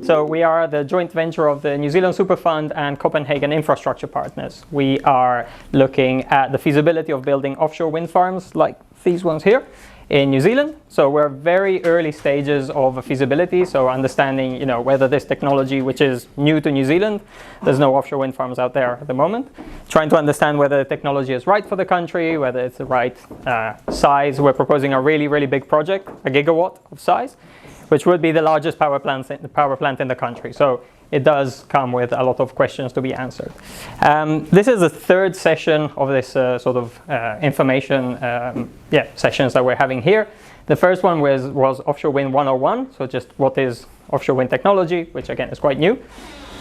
So we are the joint venture of the New Zealand Super Fund and Copenhagen Infrastructure Partners. We are looking at the feasibility of building offshore wind farms like these ones here in New Zealand. So we're very early stages of a feasibility, so understanding whether this technology, which is new to New Zealand, there's no offshore wind farms out there at the moment, trying to understand whether the technology is right for the country, whether it's the right size. We're proposing a really, really big project, a gigawatt of size, which would be the largest power plant in the country. So it does come with a lot of questions to be answered. This is the third session of this sort of information sessions that we're having here. The first one was Offshore Wind 101, so just what is offshore wind technology, which again is quite new.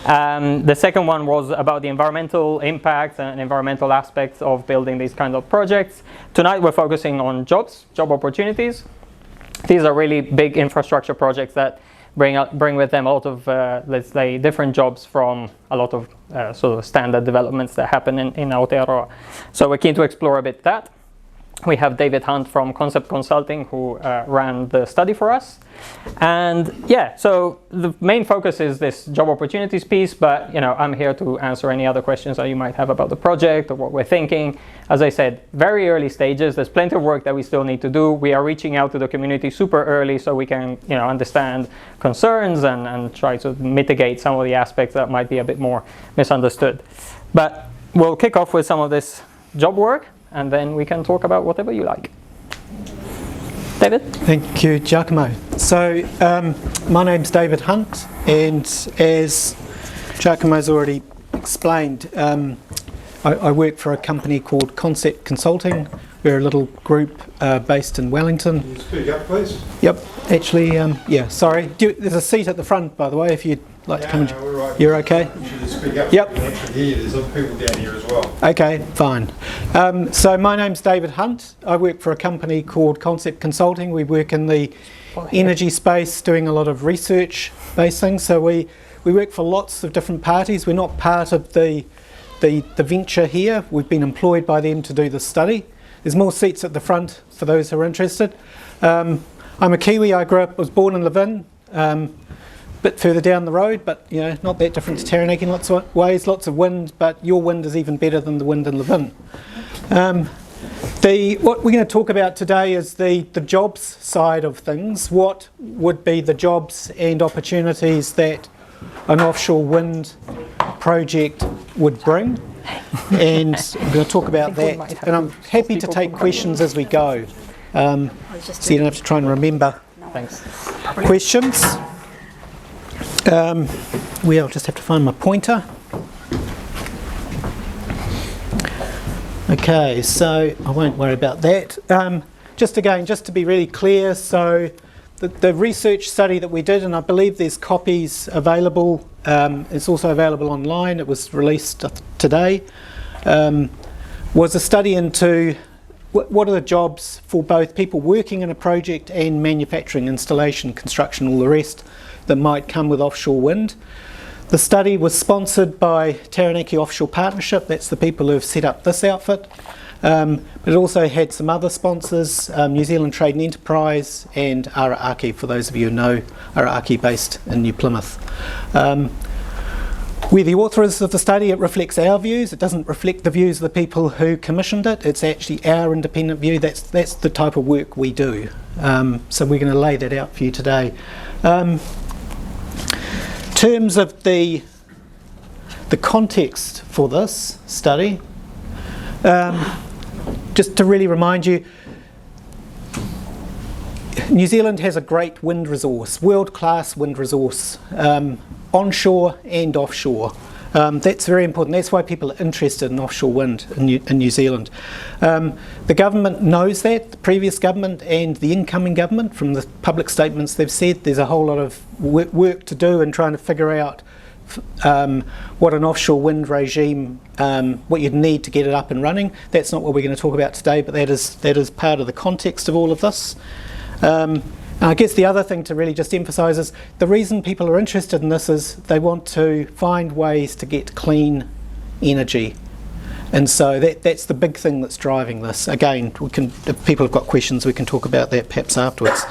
The second one was about the environmental impacts and environmental aspects of building these kinds of projects. Tonight we're focusing on job opportunities. These are really big infrastructure projects that bring with them a lot of, let's say, different jobs from a lot of sort of standard developments that happen in Aotearoa. So we're keen to explore a bit that. We have David Hunt from Concept Consulting who ran the study for us. And yeah, so the main focus is this job opportunities piece, but I'm here to answer any other questions that you might have about the project or what we're thinking. As I said, very early stages. There's plenty of work that we still need to do. We are reaching out to the community super early so we can understand concerns and try to mitigate some of the aspects that might be a bit more misunderstood. But we'll kick off with some of this job work, and then we can talk about whatever you like. David? Thank you, Giacomo. So my name's David Hunt, and as Giacomo's already explained, I work for a company called Concept Consulting. We're a little group based in Wellington. Can you speak up, please? Yep. Actually, sorry. There's a seat at the front, by the way, if you'd like to come and... we're right. You're okay? You should just speak up. Yep. There's other people down here as well. Okay, fine. So my name's David Hunt. I work for a company called Concept Consulting. We work in the energy space, doing a lot of research-based things. So we work for lots of different parties. We're not part of the venture here. We've been employed by them to do the study. There's more seats at the front for those who are interested. I'm a Kiwi. I was born in Levin, a bit further down the road, but not that different to Taranaki in lots of ways. Lots of wind, but your wind is even better than the wind in Levin. What we're going to talk about today is the jobs side of things. What would be the jobs and opportunities that an offshore wind project would bring? And I'm going to talk about that. And I'm happy to take questions as we go, so you don't have to try and remember questions. I'll just have to find my pointer. Okay, so I won't worry about that. Just to be really clear, so the research study that we did, and I believe there's copies available, it's also available online, it was released today, was a study into what are the jobs for both people working in a project and manufacturing, installation, construction, all the rest that might come with offshore wind. The study was sponsored by Taranaki Offshore Partnership, that's the people who have set up this outfit. But it also had some other sponsors, New Zealand Trade and Enterprise and Araaki, for those of you who know Araaki, based in New Plymouth. We're the authors of the study. It reflects our views. It doesn't reflect the views of the people who commissioned it. It's actually our independent view. That's the type of work we do. So we're going to lay that out for you today. In terms of the context for this study, just to really remind you, New Zealand has a great wind resource, world-class wind resource, onshore and offshore. That's very important. That's why people are interested in offshore wind in New Zealand. The government knows that, the previous government and the incoming government. From the public statements they've said, there's a whole lot of work to do in trying to figure out what an offshore wind regime, what you'd need to get it up and running. That's not what we're going to talk about today, but that is part of the context of all of this. I guess the other thing to really just emphasise is the reason people are interested in this is they want to find ways to get clean energy. And so that's the big thing that's driving this. Again, if people have got questions, we can talk about that perhaps afterwards.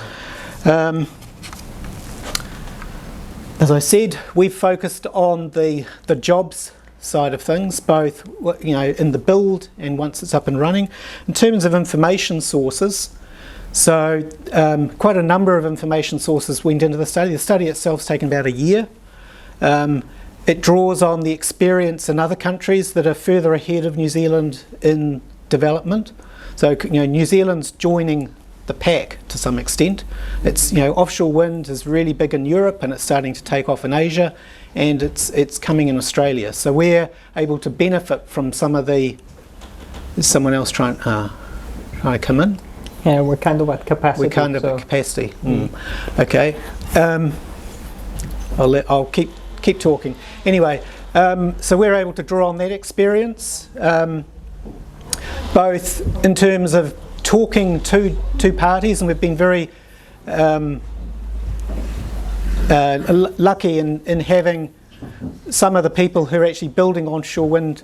As I said, we've focused on the jobs side of things, both in the build and once it's up and running. In terms of information sources, so quite a number of information sources went into the study. The study itself's taken about a year. It draws on the experience in other countries that are further ahead of New Zealand in development. So New Zealand's joining the pack to some extent. It's offshore wind is really big in Europe and it's starting to take off in Asia, and it's coming in Australia. So we're able to benefit from some of the. Is someone else trying to come in? Yeah, we're kind of at capacity. We're kind of at capacity. Okay. I'll keep talking. Anyway, so we're able to draw on that experience, both in terms of talking to two parties, and we've been very lucky in having some of the people who are actually building offshore wind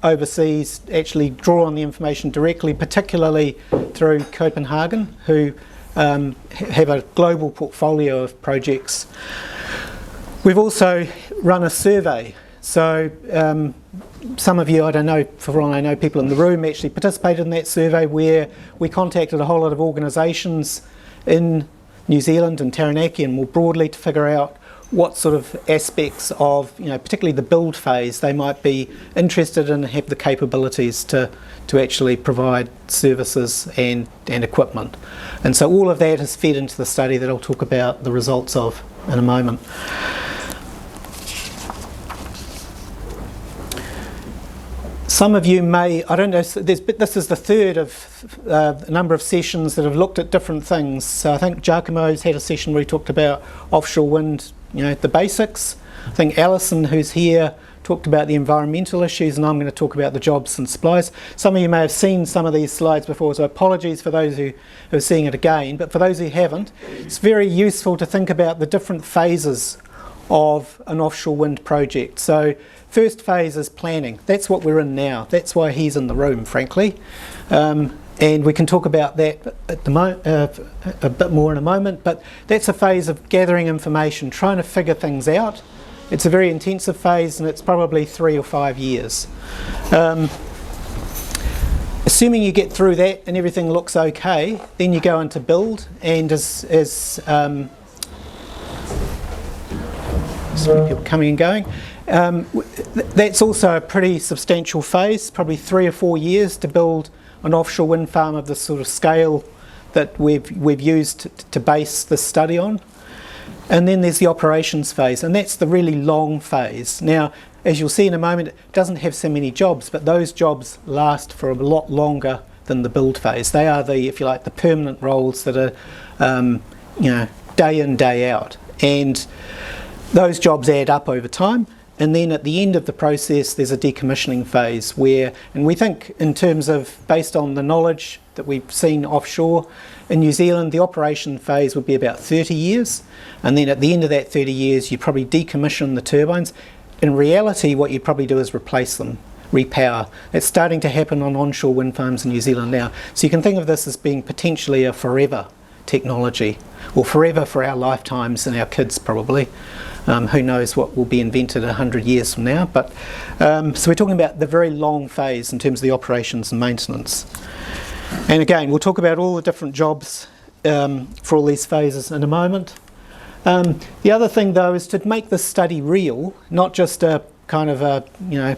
overseas actually draw on the information directly, particularly through Copenhagen, who have a global portfolio of projects. We've also run a survey. So some of you, I don't know, for all I know, people in the room actually participated in that survey, where we contacted a whole lot of organisations in New Zealand and Taranaki and more broadly to figure out what sort of aspects of, particularly the build phase, they might be interested in and have the capabilities to actually provide services and equipment. And so all of that has fed into the study that I'll talk about the results of in a moment. Some of you may, I don't know, this is the third of a number of sessions that have looked at different things. So I think Giacomo's had a session where he talked about offshore wind, the basics. I think Alison, who's here, talked about the environmental issues, and I'm going to talk about the jobs and supplies. Some of you may have seen some of these slides before, so apologies for those who are seeing it again. But for those who haven't, it's very useful to think about the different phases of an offshore wind project. So first phase is planning. That's what we're in now. That's why he's in the room, frankly. And we can talk about that at a bit more in a moment, but that's a phase of gathering information, trying to figure things out. It's a very intensive phase, and it's probably 3 or 5 years. Assuming you get through that and everything looks okay, then you go into build, and as people coming and going, that's also a pretty substantial phase, probably 3 or 4 years to build an offshore wind farm of the sort of scale that we've used to base this study on. And then there's the operations phase, and that's the really long phase. Now, as you'll see in a moment, it doesn't have so many jobs, but those jobs last for a lot longer than the build phase. They are the, if you like, the permanent roles that are, day in, day out. And those jobs add up over time. And then at the end of the process, there's a decommissioning phase where, and we think in terms of, based on the knowledge that we've seen offshore, in New Zealand, the operation phase would be about 30 years. And then at the end of that 30 years, you'd probably decommission the turbines. In reality, what you'd probably do is replace them, repower. It's starting to happen on onshore wind farms in New Zealand now. So you can think of this as being potentially a forever technology, or forever for our lifetimes and our kids probably. Who knows what will be invented 100 years from now. But so we're talking about the very long phase in terms of the operations and maintenance. And again, we'll talk about all the different jobs for all these phases in a moment. The other thing though is to make this study real, not just a kind of a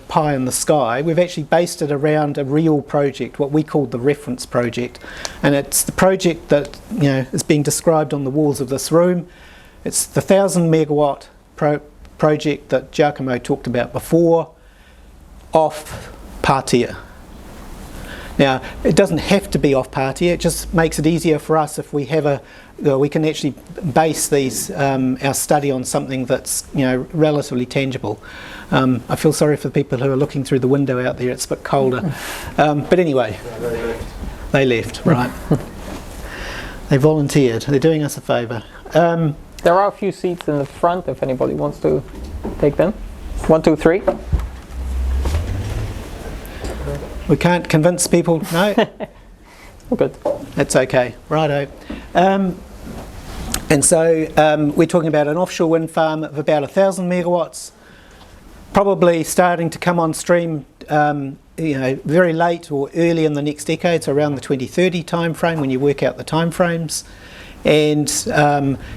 pie in the sky. We've actually based it around a real project, what we call the reference project. And it's the project that is being described on the walls of this room. It's the 1,000 megawatt project that Giacomo talked about before, off Patia. Now, it doesn't have to be off Patia, it just makes it easier for us if we have we can actually base these, our study on something that's relatively tangible. I feel sorry for the people who are looking through the window out there, it's a bit colder. But anyway, they left, right. They volunteered, they're doing us a favour. There are a few seats in the front if anybody wants to take them. 1, 2, 3. We can't convince people, no? Good. That's okay, righto. And so we're talking about an offshore wind farm of about 1,000 megawatts, probably starting to come on stream very late or early in the next decade, so around the 2030 time frame when you work out the time frames, and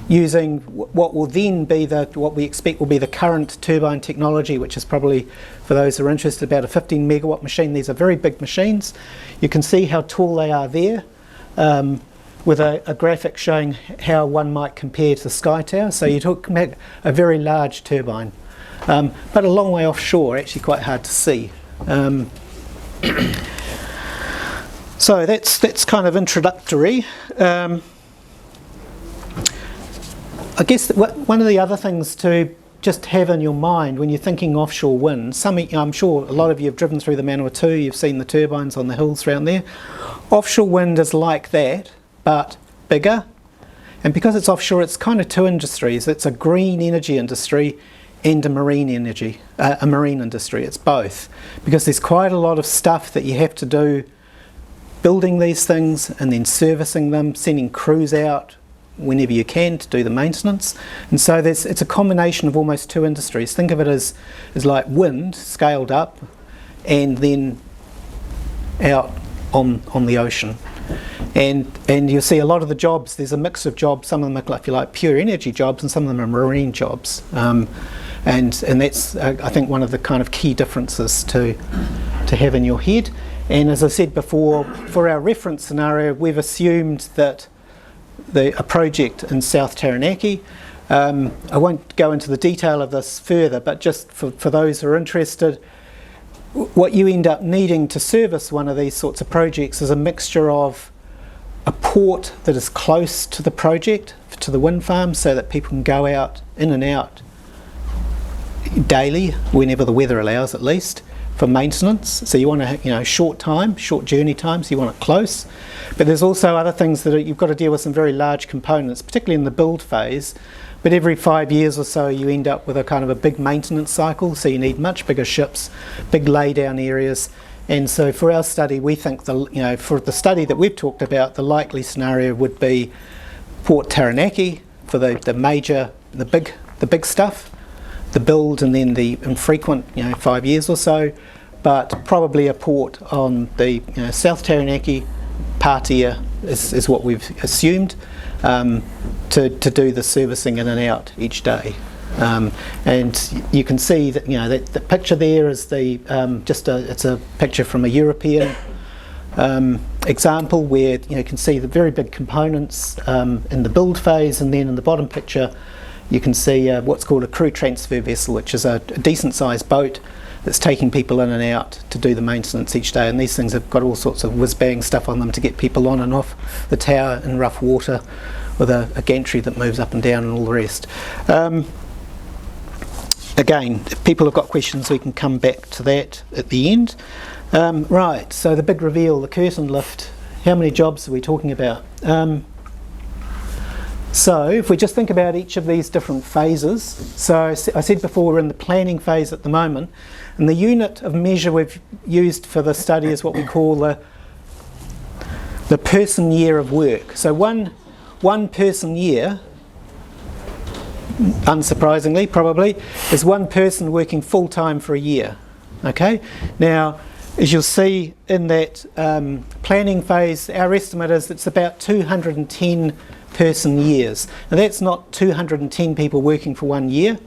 using what will then be what we expect will be the current turbine technology, which is probably, for those who are interested, about a 15 megawatt machine. These are very big machines. You can see how tall they are there, with a graphic showing how one might compare to the Sky Tower. So you're talking about a very large turbine, but a long way offshore, actually quite hard to see. So that's kind of introductory. I guess one of the other things to just have in your mind when you're thinking offshore wind, I'm sure a lot of you have driven through the Manawatu, you've seen the turbines on the hills around there. Offshore wind is like that, but bigger. And because it's offshore, it's kind of two industries. It's a green energy industry and a marine industry. It's both. Because there's quite a lot of stuff that you have to do building these things and then servicing them, sending crews out whenever you can to do the maintenance. And so it's a combination of almost two industries. Think of it as like wind scaled up and then out on the ocean. And you'll see a lot of the jobs, there's a mix of jobs. Some of them are, if you like, pure energy jobs, and some of them are marine jobs. And that's, I think, one of the kind of key differences to have in your head. And as I said before, for our reference scenario, we've assumed that a project in South Taranaki, I won't go into the detail of this further, but just for those who are interested, what you end up needing to service one of these sorts of projects is a mixture of a port that is close to the project, to the wind farm, so that people can go out, in and out daily, whenever the weather allows at least, for maintenance. So you want to, short journey time, so you want it close. But there's also other things that you've got to deal with, some very large components, particularly in the build phase. But every 5 years or so you end up with a kind of a big maintenance cycle, so you need much bigger ships, big laydown areas. And so for our study, we think for the study that we've talked about, the likely scenario would be Port Taranaki for the big stuff, the build, and then the infrequent 5 years or so, but probably a port on the South Taranaki, Patia is what we've assumed, to do the servicing in and out each day. And you can see that that the picture there is it's a picture from a European example where you can see the very big components in the build phase, and then in the bottom picture you can see what's called a crew transfer vessel, which is a decent sized boat that's taking people in and out to do the maintenance each day. And these things have got all sorts of whiz-bang stuff on them to get people on and off the tower in rough water, with a gantry that moves up and down and all the rest. Again, if people have got questions, we can come back to that at the end. Right, so the big reveal, the curtain lift. How many jobs are we talking about? So if we just think about each of these different phases, so I said before we're in the planning phase at the moment, and the unit of measure we've used for the study is what we call the person year of work. So one person year, unsurprisingly probably, is one person working full-time for a year. Okay, now as you'll see in that planning phase, our estimate is it's about 210 person years. Now that's not 210 people working for 1 year,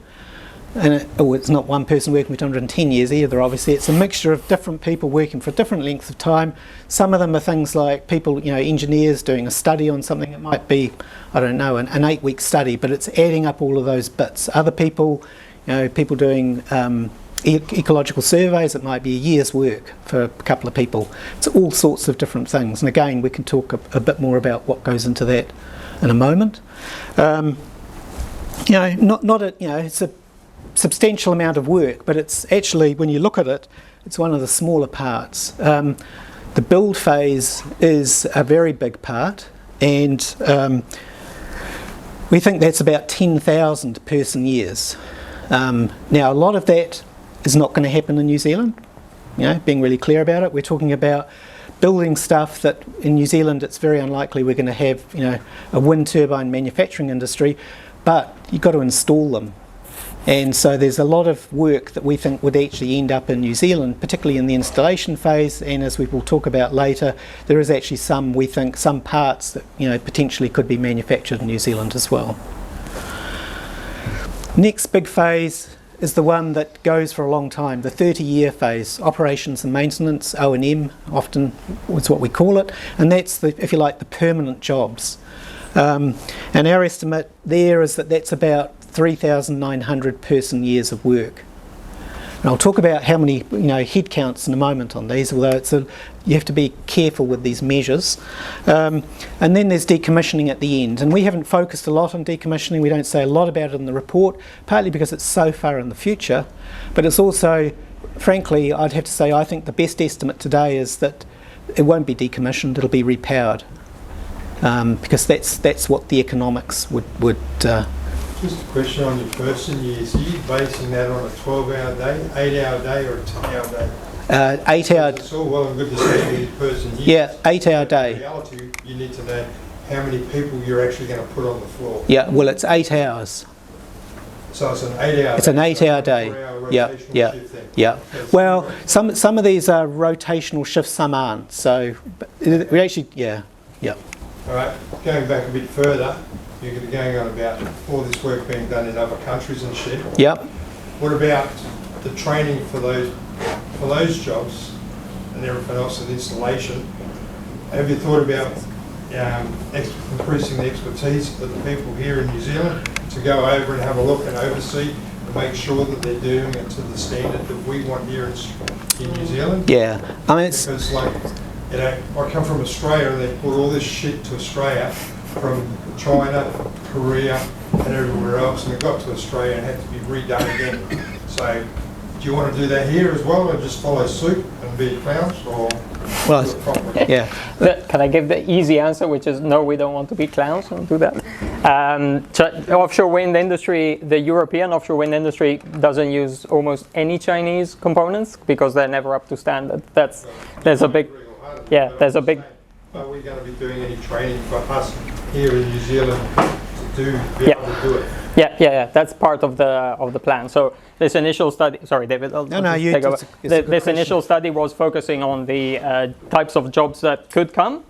and it's not one person working for 210 years either. Obviously it's a mixture of different people working for different lengths of time. Some of them are things like people, engineers doing a study on something. It might be, I don't know, an 8-week study, but it's adding up all of those bits. Other people, people doing ecological surveys, it might be a year's work for a couple of people. It's all sorts of different things, and again we can talk a bit more about what goes into that in a moment. It's a substantial amount of work, but it's actually, when you look at it, it's one of the smaller parts. The build phase is a very big part, and we think that's about 10,000 person years. Now a lot of that is not going to happen in New Zealand, being really clear about it. We're talking about building stuff that in New Zealand it's very unlikely we're going to have, a wind turbine manufacturing industry, but you've got to install them. And so there's a lot of work that we think would actually end up in New Zealand, particularly in the installation phase, and as we will talk about later, there is actually some parts that potentially could be manufactured in New Zealand as well. Next big phase is the one that goes for a long time, the 30-year phase, operations and maintenance, O&M, often is what we call it, and that's, if you like, the permanent jobs. And our estimate there is that that's about 3,900 person years of work. And I'll talk about how many head counts in a moment on these, although you have to be careful with these measures. And then there's decommissioning at the end, and we haven't focused a lot on decommissioning. We don't say a lot about it in the report, partly because it's so far in the future, but it's also, frankly, I'd have to say I think the best estimate today is that it won't be decommissioned, it'll be repowered, because that's what the economics would Just a question on your person years. Are you basing that on a 12-hour day, 8-hour day, or a 10-hour day? 8 hour. It's all well and good to say your person years. Yeah, 8-hour In day. reality, you need to know how many people you're actually going to put on the floor. Yeah, well, it's 8 hours. So it's an 8-hour. It's an 8-hour day. Yeah. Well, some of these are rotational shifts, some aren't. So we actually, yeah. All right. Going back a bit further. You're going on about all this work being done in other countries and shit. Yep. What about the training for those jobs and everything else with installation? Have you thought about increasing the expertise of the people here in New Zealand to go over and have a look and oversee and make sure that they're doing it to the standard that we want here in New Zealand? Yeah. I mean, it's because I come from Australia and they put all this shit to Australia from China, Korea and everywhere else, and it got to Australia and had to be redone again. So do you want to do that here as well, or just follow suit and be clowns, or well, do it properly? yeah. Can I give the easy answer, which is no, we don't want to be clowns, don't do that. So offshore wind industry, the European offshore wind industry doesn't use almost any Chinese components because they're never up to standard. There's a big, yeah, there's a big. Are we going to be doing any training for us here in New Zealand to be able to do it? Yeah. That's part of the plan. So this initial study. Sorry, David. You take over. This question. initial study was focusing on the types of jobs that could come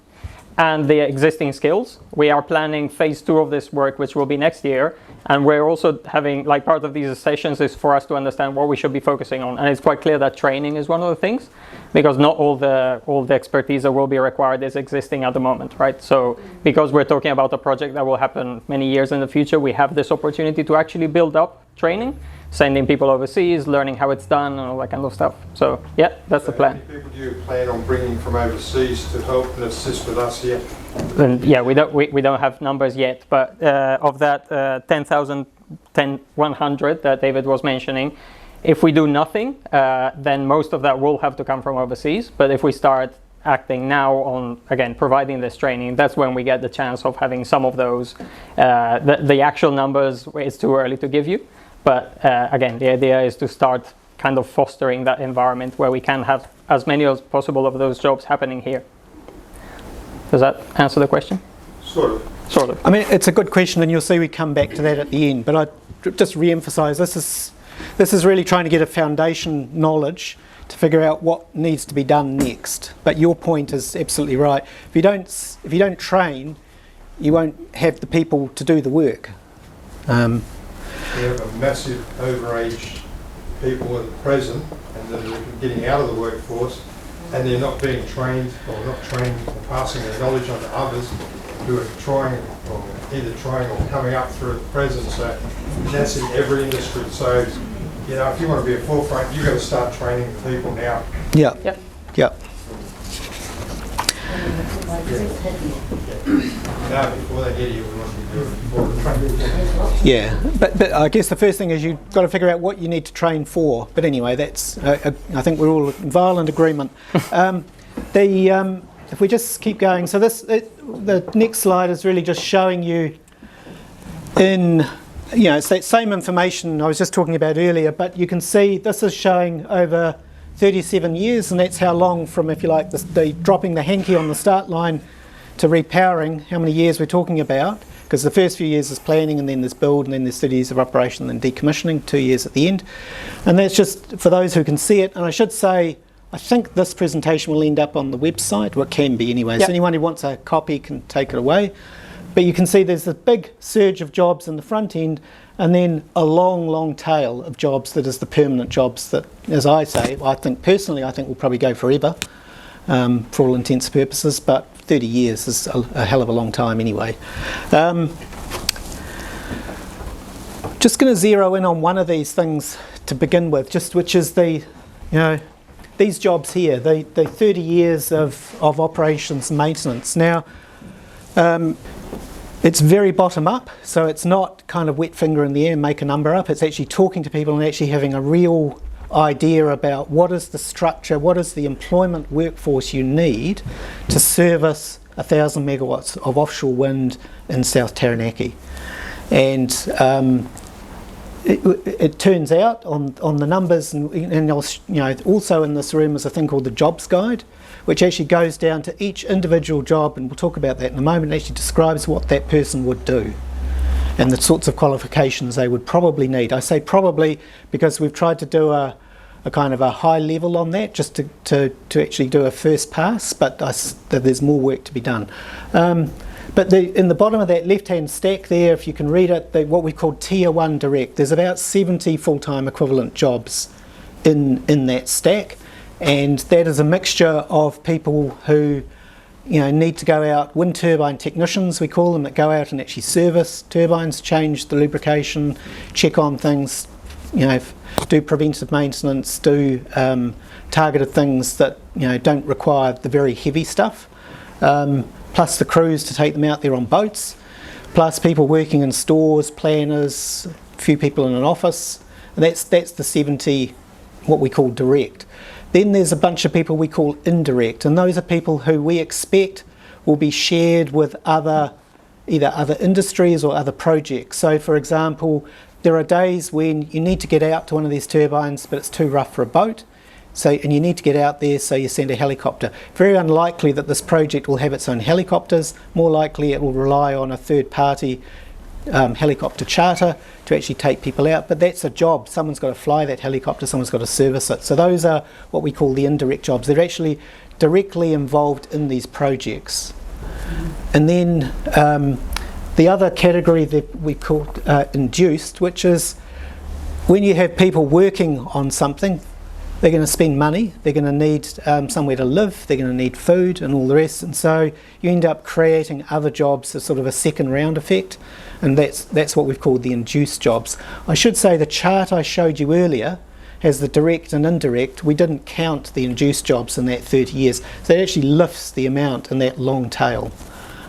and the existing skills. We are planning phase 2 of this work, which will be next year, and we're also having, like, part of these sessions is for us to understand what we should be focusing on. And it's quite clear that training is one of the things, because not all the expertise that will be required is existing at the moment, right? So because we're talking about a project that will happen many years in the future, we have this opportunity to actually build up training, sending people overseas, learning how it's done and all that kind of stuff. So yeah, that's the plan. How many people do you plan on bringing from overseas to help and assist with us here? And yeah, we don't have numbers yet, but of that 100 that David was mentioning, if we do nothing, then most of that will have to come from overseas. But if we start acting now on, again, providing this training, that's when we get the chance of having some of those. The actual numbers, it's too early to give you. But again, the idea is to start kind of fostering that environment where we can have as many as possible of those jobs happening here. Does that answer the question? Sort of. I mean, it's a good question, and you'll see we come back to that at the end. But I just re-emphasise this is really trying to get a foundation knowledge to figure out what needs to be done next. But your point is absolutely right. If you don't train, you won't have the people to do the work. We have a massive overage people at present, and they're getting out of the workforce, and they're not being trained or not trained or passing their knowledge on to others who are trying or coming up through the present. So that's in every industry. So if you want to be a forefront, you've got to start training the people now. Yeah. Now, before they get here, we want to be doing it before the training. Yeah, but I guess the first thing is you've got to figure out what you need to train for. But anyway, that's I think we're all in violent agreement. If we just keep going, so the next slide is really just showing you it's that same information I was just talking about earlier, but you can see this is showing over 37 years, and that's how long from, if you like, the dropping the hanky on the start line to repowering, how many years we're talking about, because the first few years is planning, and then there's build, and then there's 30 years of operation, and then decommissioning, 2 years at the end. And that's just for those who can see it. And I should say, I think this presentation will end up on the website, or it can be anyway, so anyone who wants a copy can take it away. But you can see there's a big surge of jobs in the front end, and then a long, long tail of jobs that is the permanent jobs that, as I say, I think personally, I think will probably go forever for all intents and purposes, but 30 years is a hell of a long time anyway. Just going to zero in on one of these things to begin with, which is these jobs here, the 30 years of operations and maintenance. Now, it's very bottom up, so it's not kind of wet finger in the air, make a number up. It's actually talking to people and actually having a real idea about what is the structure, what is the employment workforce you need to service 1,000 megawatts of offshore wind in South Taranaki. And it turns out on the numbers, and also in this room is a thing called the Jobs Guide, which actually goes down to each individual job, and we'll talk about that in a moment, and actually describes what that person would do and the sorts of qualifications they would probably need. I say probably because we've tried to do a kind of a high level on that, just to actually do a first pass, but there's more work to be done. But in the bottom of that left-hand stack there, if you can read it, what we call Tier 1 Direct, there's about 70 full-time equivalent jobs in that stack. And that is a mixture of people who need to go out, wind turbine technicians we call them, that go out and actually service turbines, change the lubrication, check on things, do preventative maintenance, do targeted things that don't require the very heavy stuff, plus the crews to take them out there on boats, plus people working in stores, planners, a few people in an office, and that's the 70 what we call direct. Then there's a bunch of people we call indirect, and those are people who we expect will be shared with either other industries or other projects. So for example, there are days when you need to get out to one of these turbines, but it's too rough for a boat, and you need to get out there, so you send a helicopter. Very unlikely that this project will have its own helicopters, more likely it will rely on a third party helicopter charter to actually take people out, but that's a job. Someone's got to fly that helicopter, someone's got to service it. So those are what we call the indirect jobs. They're actually directly involved in these projects. And then the other category that we call induced, which is when you have people working on something, they're going to spend money, they're going to need somewhere to live, they're going to need food and all the rest, and so you end up creating other jobs as sort of a second round effect, and that's what we've called the induced jobs. I should say the chart I showed you earlier has the direct and indirect. We didn't count the induced jobs in that 30 years, so it actually lifts the amount in that long tail.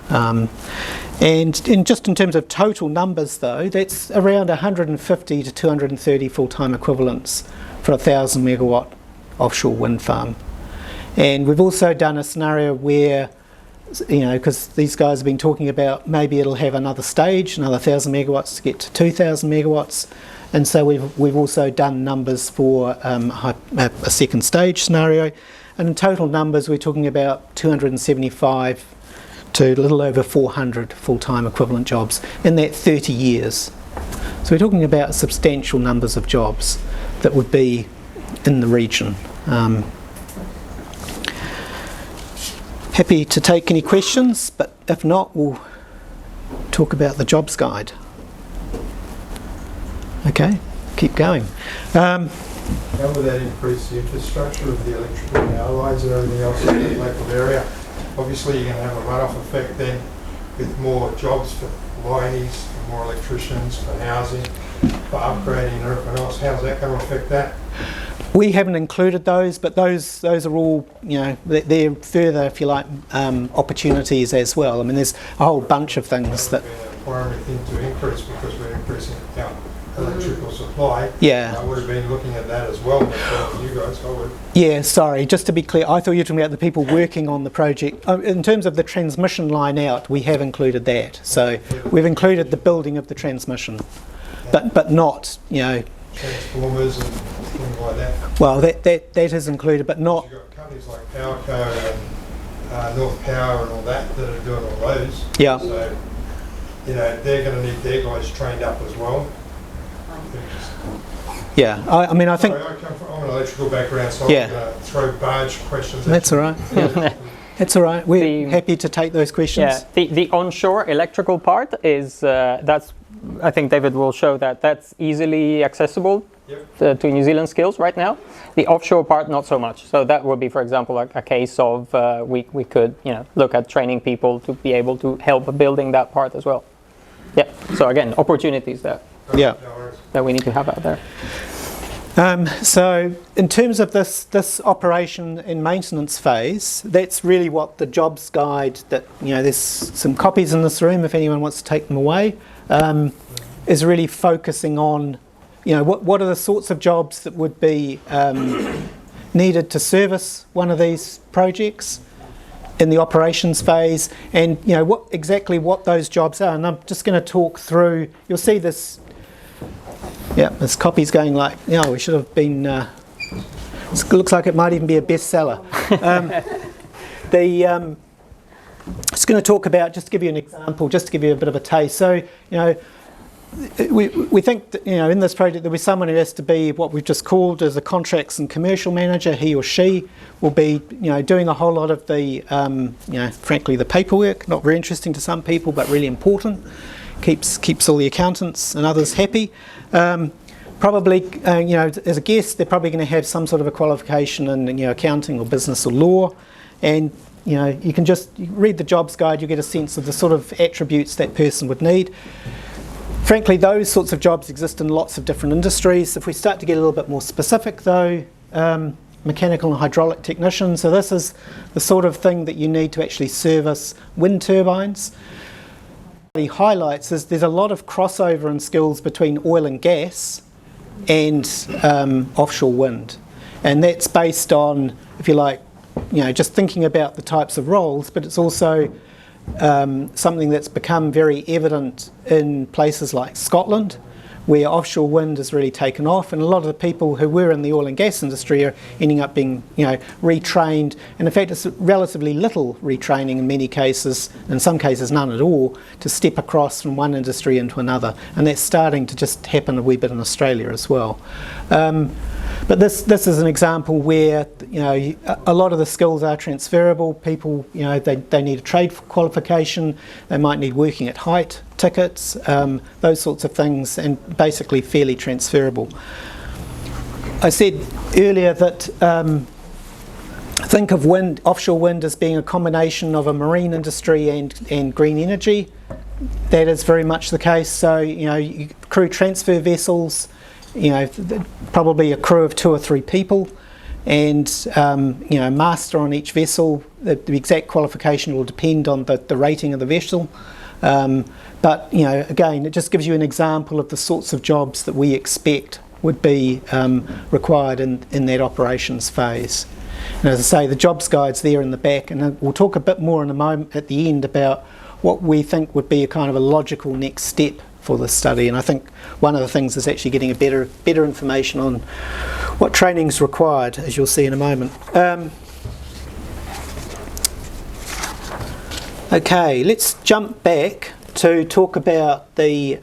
And just in terms of total numbers though, that's around 150 to 230 full-time equivalents for 1,000 megawatt offshore wind farm. And we've also done a scenario where, because these guys have been talking about maybe it'll have another stage, another 1,000 megawatts to get to 2,000 megawatts. And so we've also done numbers for a second stage scenario. And in total numbers, we're talking about 275 to a little over 400 full-time equivalent jobs in that 30 years. So we're talking about substantial numbers of jobs that would be in the region. Happy to take any questions, but if not, we'll talk about the jobs guide. Okay, keep going. How will that increase the infrastructure of the electrical power lines and everything else in the local area? Obviously, you're going to have a runoff effect then with more jobs for lineys, for more electricians, for housing, for upgrading and everything else. How's that going to affect that? We haven't included those, but those are all, they're further, if you like, opportunities as well. I mean, there's a whole bunch of things that... a primary thing to increase because we're increasing our electrical supply. Yeah. I would have been looking at that as well with you guys. I would. Yeah, sorry, just to be clear, I thought you were talking about the people working on the project. In terms of the transmission line out, we have included that. So we've included the building of the transmission, but not, transformers and things like that. Well, that is included, but not. You've got companies like PowerCo and North Power and all that that are doing all those. Yeah. So, you know, they're going to need their guys trained up as well. Yeah, I mean, I think. Sorry, I'm an electrical background, so Yeah. I'm going to throw barge questions at That's you. all right. Yeah. That's all right. We're happy to take those questions. Yeah, the onshore electrical part is that's. I think David will show that that's easily accessible to New Zealand skills right now. The offshore part, not so much. So that would be, for example, a case of we could look at training people to be able to help building that part as well. Yeah. So again, opportunities that we need to have out there. So in terms of this operation and maintenance phase, that's really what the jobs guide that, there's some copies in this room if anyone wants to take them away, is really focusing on, what are the sorts of jobs that would be needed to service one of these projects in the operations phase, and what those jobs are. And I'm just going to talk through, you'll see this. Yeah, this copy's going like, we should have been, it looks like it might even be a bestseller. Just going to talk about, just to give you an example, just to give you a bit of a taste. So, we think that, in this project there'll be someone who has to be what we've just called as a contracts and commercial manager. He or she will be, doing a whole lot of the, frankly, the paperwork, not very interesting to some people, but really important. Keeps all the accountants and others happy. Probably, as a guest, they're probably going to have some sort of a qualification in, accounting or business or law, and you can just read the jobs guide. You get a sense of the sort of attributes that person would need. Frankly, those sorts of jobs exist in lots of different industries. If we start to get a little bit more specific, though, mechanical and hydraulic technicians. So this is the sort of thing that you need to actually service wind turbines. He highlights is there's a lot of crossover in skills between oil and gas and offshore wind, and that's based on, if you like, just thinking about the types of roles, but it's also something that's become very evident in places like Scotland, where offshore wind has really taken off, and a lot of the people who were in the oil and gas industry are ending up being, retrained, and in fact it's relatively little retraining in many cases, in some cases none at all, to step across from one industry into another, and that's starting to just happen a wee bit in Australia as well. But this is an example where a lot of the skills are transferable. People, they need a trade qualification, they might need working at height tickets, those sorts of things, and basically fairly transferable. I said earlier that think of offshore wind as being a combination of a marine industry and green energy. That is very much the case. So crew transfer vessels, probably a crew of 2 or 3 people, and master on each vessel. The exact qualification will depend on the rating of the vessel, but again, it just gives you an example of the sorts of jobs that we expect would be required in that operations phase. And as I say, the jobs guide's there in the back, and we'll talk a bit more in a moment at the end about what we think would be a kind of a logical next step for this study. And I think one of the things is actually getting a better information on what training is required, as you'll see in a moment. Okay, let's jump back to talk about the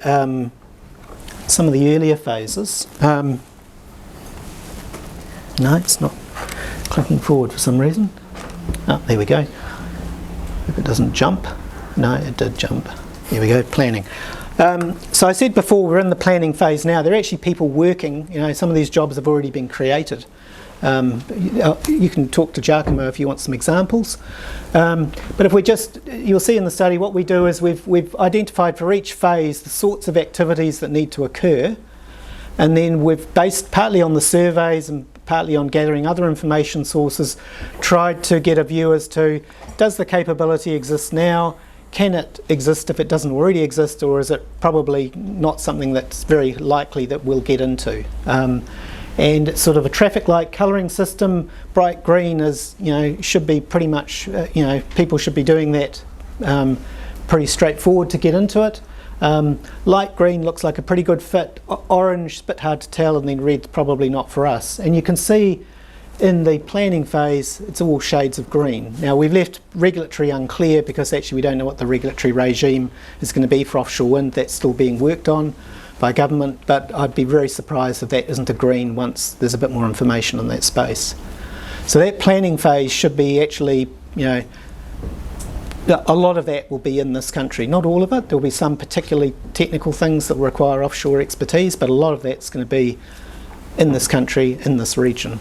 some of the earlier phases. No, it's not clicking forward for some reason. Oh, there we go. If it doesn't jump. No, it did jump. There we go, planning. So I said before, we're in the planning phase now. There are actually people working, some of these jobs have already been created. You can talk to Giacomo if you want some examples. But if you'll see in the study, what we do is we've identified for each phase the sorts of activities that need to occur, and then we've based partly on the surveys and partly on gathering other information sources, tried to get a view as to, does the capability exist now? Can it exist if it doesn't already exist, or is it probably not something that's very likely that we'll get into? And it's sort of a traffic light colouring system. Bright green is, should be pretty much, people should be doing that pretty straightforward to get into it. Light green looks like a pretty good fit. Orange, a bit hard to tell, and then red, probably not for us. And you can see in the planning phase, it's all shades of green. Now, we've left regulatory unclear because actually we don't know what the regulatory regime is going to be for offshore wind. That's still being worked on by government, but I'd be very surprised if that isn't a green once there's a bit more information in that space. So that planning phase should be actually, a lot of that will be in this country. Not all of it. There'll be some particularly technical things that require offshore expertise, but a lot of that's going to be in this country, in this region.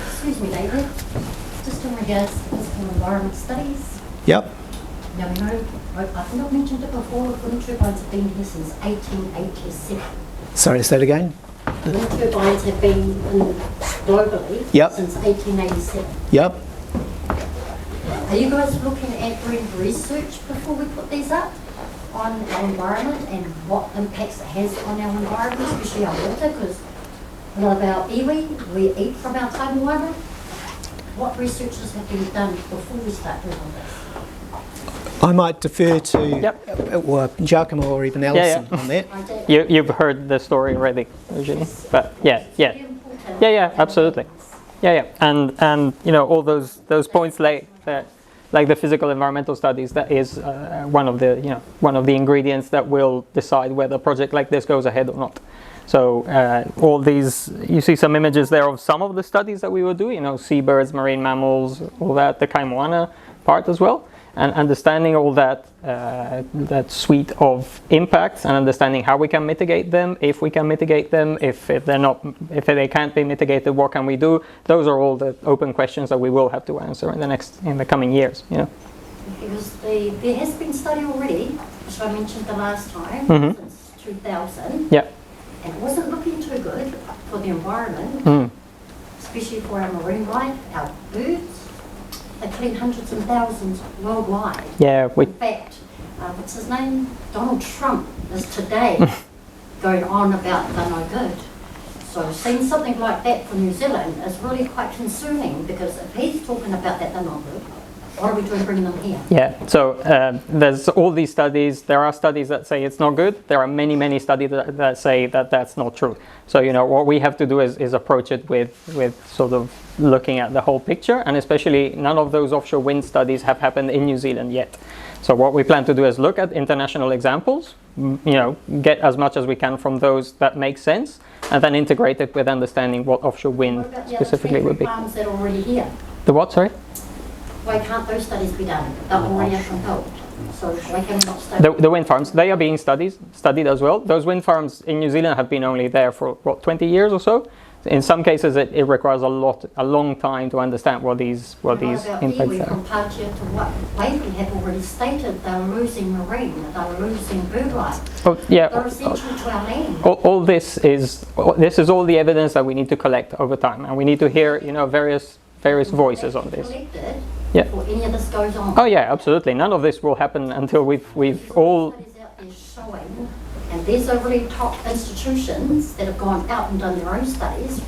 Excuse me, David. Just in regards to physical environment studies. Yep. Now we know, I think I've mentioned it before, wind turbines have been here since 1887. Sorry, say that again? Wind turbines have been in globally Yep. since 1887. Yep. Are you guys looking at doing research before we put these up on our environment and what impacts it has on our environment, especially our water? Because a lot of our iwi, we eat from our tidal water. What researches have been done before we start doing all this? I might defer to Giacomo or even Alison on that. You've heard the story already, Eugenie. But yeah, absolutely. And all those points like the physical environmental studies, that is one of the ingredients that will decide whether a project like this goes ahead or not. So all these, you see some images there of some of the studies that we will do, seabirds, marine mammals, all that, the Kaimoana part as well. And understanding all that suite of impacts and understanding how we can mitigate them, if we can mitigate them, if they can't be mitigated, what can we do? Those are all the open questions that we will have to answer in the coming years. Because there has been study already, which I mentioned the last time, since 2000. Yeah. And it wasn't looking too good for the environment, especially for our marine life, our birds. They clean hundreds and thousands worldwide. Yeah. In fact, what's his name? Donald Trump is today going on about they're no good. So seeing something like that for New Zealand is really quite concerning, because if he's talking about that they're not good, what are we doing bringing them here? Yeah, so there's all these studies. There are studies that say it's not good. There are many, many studies that say that that's not true. So, what we have to do is approach it with sort of looking at the whole picture, and especially none of those offshore wind studies have happened in New Zealand yet. So what we plan to do is look at international examples, get as much as we can from those that make sense, and then integrate it with understanding what offshore wind specifically would be. What about the farms that are already here? The what, sorry? Why can't those studies be done? They're already up and built. So why can we not stay? The wind farms, they are being studied as well. Those wind farms in New Zealand have been only there for 20 years or so. In some cases, it requires a long time to understand what these impacts are. From Patia to what Waverley have already stated, they're losing marine, they're losing bird life. Oh, yeah. They're essential to our land. All this is all the evidence that we need to collect over time, and we need to hear various voices on this. Yeah. Before any of this goes on. Oh yeah, absolutely. None of this will happen until we've all. Studies out there showing, and there's really top institutions that have gone out and done their own studies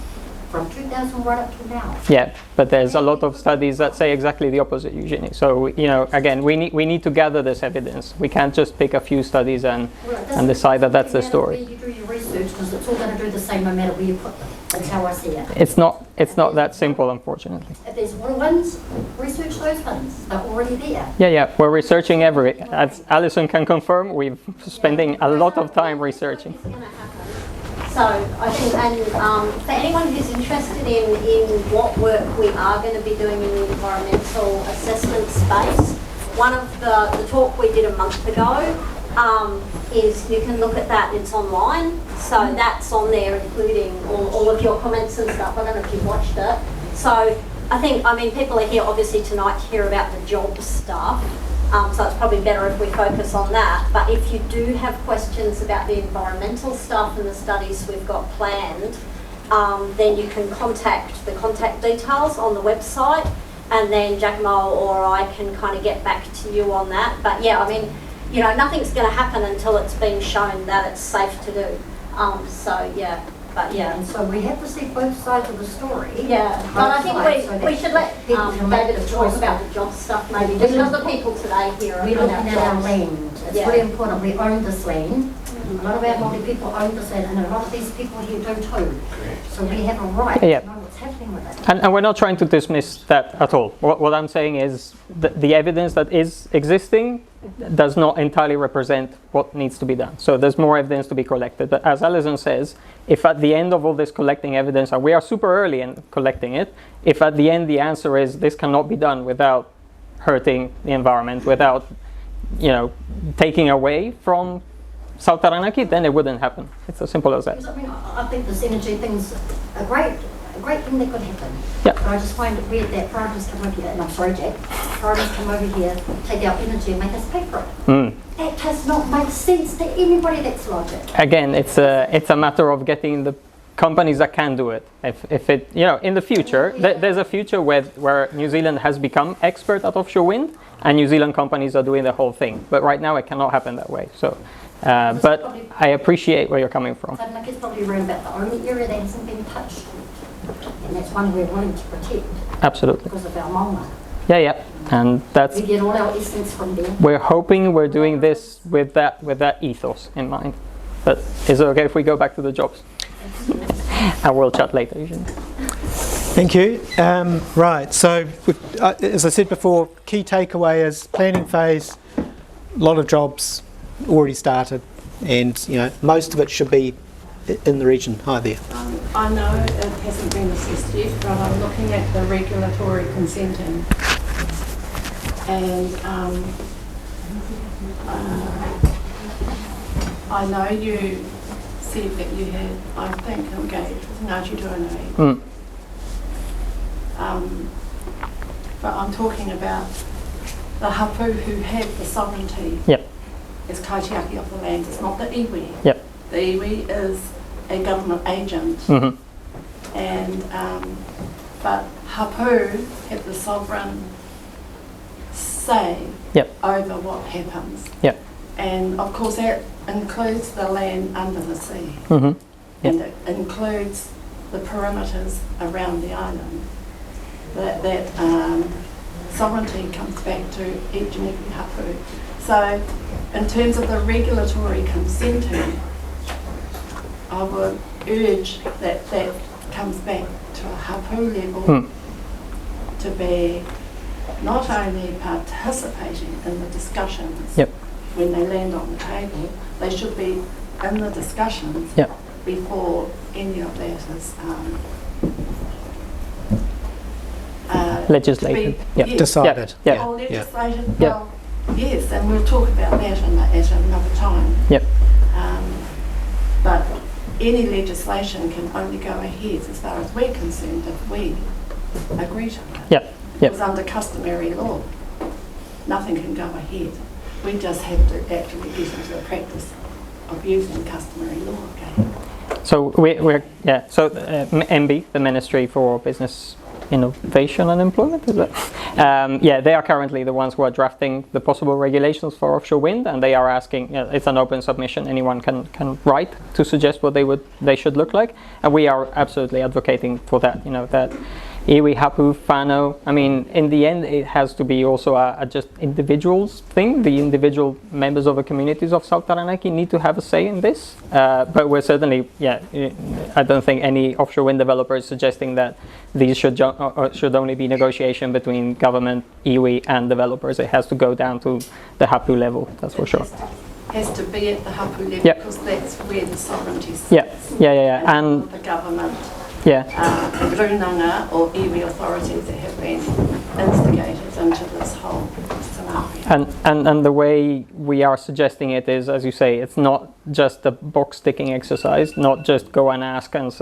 from 2000 right up to now. Yeah, but there's a lot of studies that say exactly the opposite, Eugenie. So again, we need to gather this evidence. We can't just pick a few studies and decide that that's the story. You do your research, because it's all going to do the same no matter where you put them. That's how I see it. It's not that simple, unfortunately. If there's water ones, research those ones. They're already there. Yeah. We're researching as Alison can confirm, we're spending a lot of time researching. So I think, and for anyone who's interested in what work we are going to be doing in the environmental assessment space, one of the talk we did a month ago is you can look at that. It's online, so that's on there, including all of your comments and stuff. I don't know if you've watched it. So I mean, people are here obviously tonight to hear about the job stuff. So it's probably better if we focus on that. But if you do have questions about the environmental stuff and the studies we've got planned, then you can contact the contact details on the website, and then Giacomo or I can kind of get back to you on that. But yeah, I mean, nothing's going to happen until it's been shown that it's safe to do. So yeah, But yeah. And so we have to see both sides of the story. Yeah, but I think Both sides, so we that should let people can make David the talk choice. about the job stuff maybe, because the people today here are We're about looking at our jobs. land. It's Yeah. really important. We own this land. A lot of our Māori people own this land, and a lot of these people here do too. So we have a right Yeah. to know what's happening with it. And we're not trying to dismiss that at all. What I'm saying is the evidence that is existing does not entirely represent what needs to be done. So there's more evidence to be collected. But as Alison says, if at the end of all this collecting evidence, and we are super early in collecting it, if at the end the answer is this cannot be done without hurting the environment, without, taking away from South Taranaki, then it wouldn't happen. It's as simple as that. Because, I mean, I think this energy thing's a great thing that could happen. Yeah. But I just find it weird that foreigners come over here, and I'm sorry, Jack, foreigners come over here, take our energy and make us pay for it. That does not make sense to anybody that's logic. Again, it's a matter of getting the companies that can do it. If it, in the future, there's a future where New Zealand has become expert at offshore wind, and New Zealand companies are doing the whole thing. But right now, it cannot happen that way. So. But I appreciate where you're coming from. Like it's probably around about the only area that hasn't been touched, and that's one we're wanting to protect. Absolutely. Because of our maunga. Yeah, and that's. We get all our essence from there. We're hoping we're doing this with that ethos in mind. But is it okay if we go back to the jobs? And we'll chat later, usually. Thank you. Right, so as I said before, key takeaway is planning phase, a lot of jobs already started, and most of it should be in the region. Hi there. I know it hasn't been assessed yet, but I'm looking at the regulatory consenting, and I know you said that you had, I think, engaged with Ngāti Tuanui. But I'm talking about the hapu who have the sovereignty. Yep. Is kaitiaki of the land. It's not the iwi. Yep. The iwi is a government agent, and but hapu have the sovereign say over what happens. Yep. And of course that includes the land under the sea, and it includes the perimeters around the island. That sovereignty comes back to each and every hapu. So, in terms of the regulatory consenting, I would urge that that comes back to a hapu level to be not only participating in the discussions when they land on the table, they should be in the discussions before any of that is legislated. Decided. Or legislated. Well, yes, and we'll talk about that at another time. But any legislation can only go ahead, as far as we're concerned, if we agree to it. Because under customary law, nothing can go ahead. We just have to actually get into the practice of using customary law again. So So MB, the Ministry for Business, Innovation and Employment, is that? They are currently the ones who are drafting the possible regulations for offshore wind, and they are asking. It's an open submission; anyone can write to suggest what they should look like, and we are absolutely advocating for that. That iwi, hapu, whānau. I mean, in the end, it has to be also a just individuals thing. The individual members of the communities of South Taranaki need to have a say in this. But we're certainly, I don't think any offshore wind developer is suggesting that these should only be negotiation between government, iwi, and developers. It has to go down to the hapu level. That's for sure. Has to be at the hapu level because that's where the sovereignty sits. And the government. Yeah. Or iwi authorities that have been instigated into this whole scenario. And the way we are suggesting it is, as you say, it's not just a box ticking exercise, not just go and ask and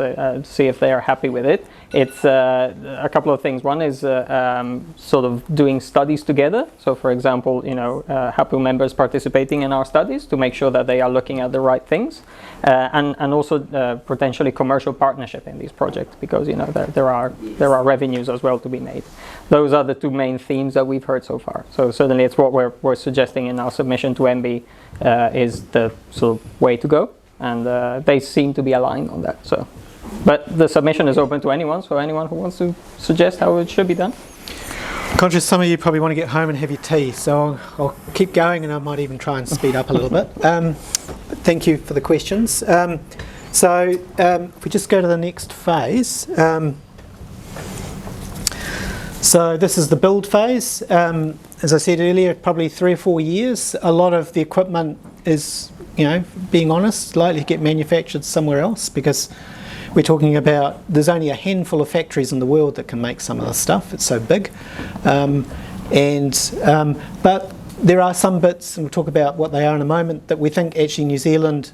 see if they are happy with it. It's a couple of things. One is sort of doing studies together. So, for example, hapu members participating in our studies to make sure that they are looking at the right things, and also potentially commercial partnership in these projects, because there are revenues as well to be made. Those are the two main themes that we've heard so far. So certainly it's what we're suggesting in our submission to MB is the sort of way to go. and they seem to be aligned on that. So, but the submission is open to anyone, so anyone who wants to suggest how it should be done. Conscious some of you probably want to get home and have your tea, so I'll keep going, and I might even try and speed up a little bit. Thank you for the questions. If we just go to the next phase. So this is the build phase. As I said earlier, probably 3 or 4 years. A lot of the equipment is, being honest, likely to get manufactured somewhere else, because we're talking about, there's only a handful of factories in the world that can make some of this stuff. It's so big. But there are some bits, and we'll talk about what they are in a moment, that we think actually New Zealand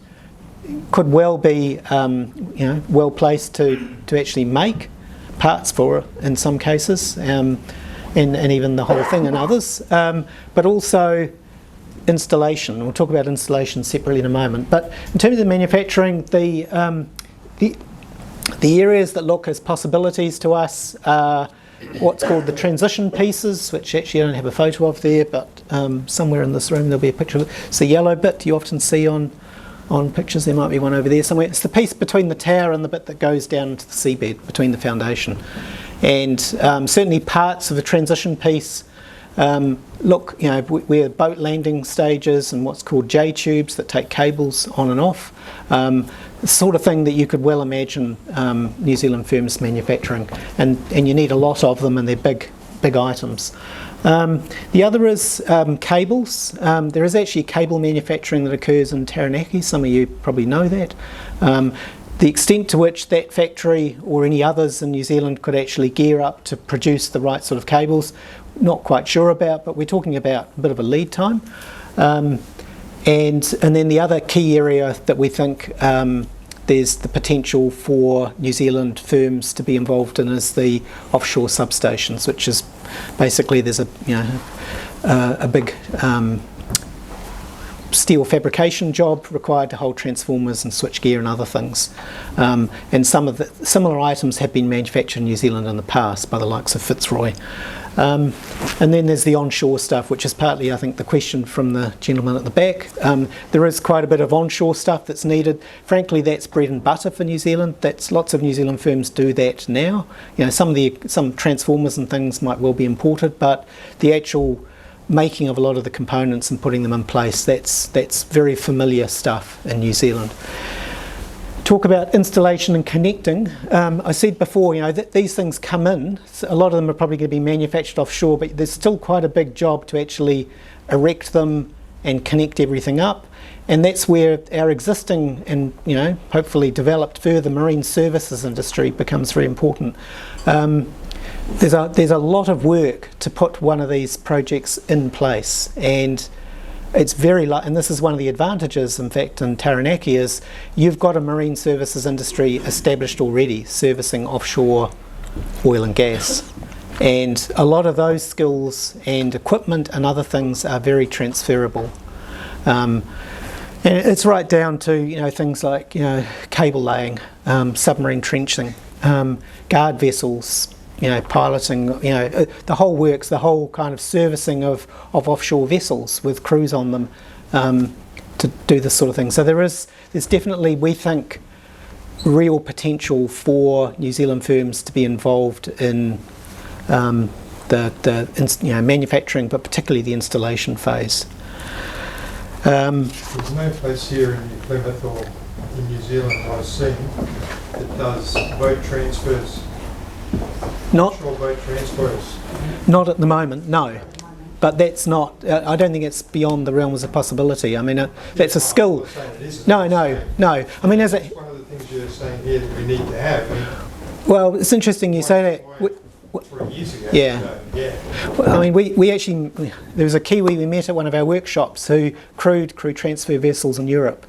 could well be well placed to actually make parts for in some cases, and even the whole thing in others, but also installation. We'll talk about installation separately in a moment. But in terms of manufacturing, the areas that look as possibilities to us are what's called the transition pieces, which actually I don't have a photo of there, but somewhere in this room there'll be a picture of it. It's the yellow bit you often see on pictures. There might be one over there somewhere. It's the piece between the tower and the bit that goes down to the seabed, between the foundation. And certainly parts of the transition piece look, we're boat landing stages and what's called J-tubes that take cables on and off. The sort of thing that you could well imagine New Zealand firms manufacturing. And you need a lot of them, and they're big items. The other is cables. There is actually cable manufacturing that occurs in Taranaki. Some of you probably know that. The extent to which that factory or any others in New Zealand could actually gear up to produce the right sort of cables, not quite sure about, but we're talking about a bit of a lead time. And then the other key area that we think there's the potential for New Zealand firms to be involved in is the offshore substations, which is basically there's a big steel fabrication job required to hold transformers and switchgear and other things. And some of the similar items have been manufactured in New Zealand in the past by the likes of Fitzroy. And then there's the onshore stuff, which is partly, I think, the question from the gentleman at the back. There is quite a bit of onshore stuff that's needed. Frankly, that's bread and butter for New Zealand. Lots of New Zealand firms do that now. Some transformers and things might well be imported, but the actual making of a lot of the components and putting them in place, that's very familiar stuff in New Zealand. Talk about installation and connecting. I said before, that these things come in. So a lot of them are probably going to be manufactured offshore, but there's still quite a big job to actually erect them and connect everything up. And that's where our existing and hopefully developed further marine services industry becomes very important. There's a lot of work to put one of these projects in place, and it's and this is one of the advantages, in fact, in Taranaki, is you've got a marine services industry established already, servicing offshore oil and gas. And a lot of those skills and equipment and other things are very transferable. And it's right down to, things like, cable laying, submarine trenching, guard vessels, piloting, the whole works, the whole kind of servicing of offshore vessels with crews on them to do this sort of thing. So there's definitely, we think, real potential for New Zealand firms to be involved in the manufacturing, but particularly the installation phase. There's no place here in Plymouth or in New Zealand I've seen that does boat transfers. Offshore boat transfers. Not at the moment, no. But that's not, I don't think it's beyond the realms of possibility. I mean, that's a skill. No. I mean, as it's one of the things you're saying here that we need to have. Well, it's interesting you say that. 3 years ago. Yeah. Well, I mean, we actually, there was a Kiwi we met at one of our workshops who crewed crew transfer vessels in Europe.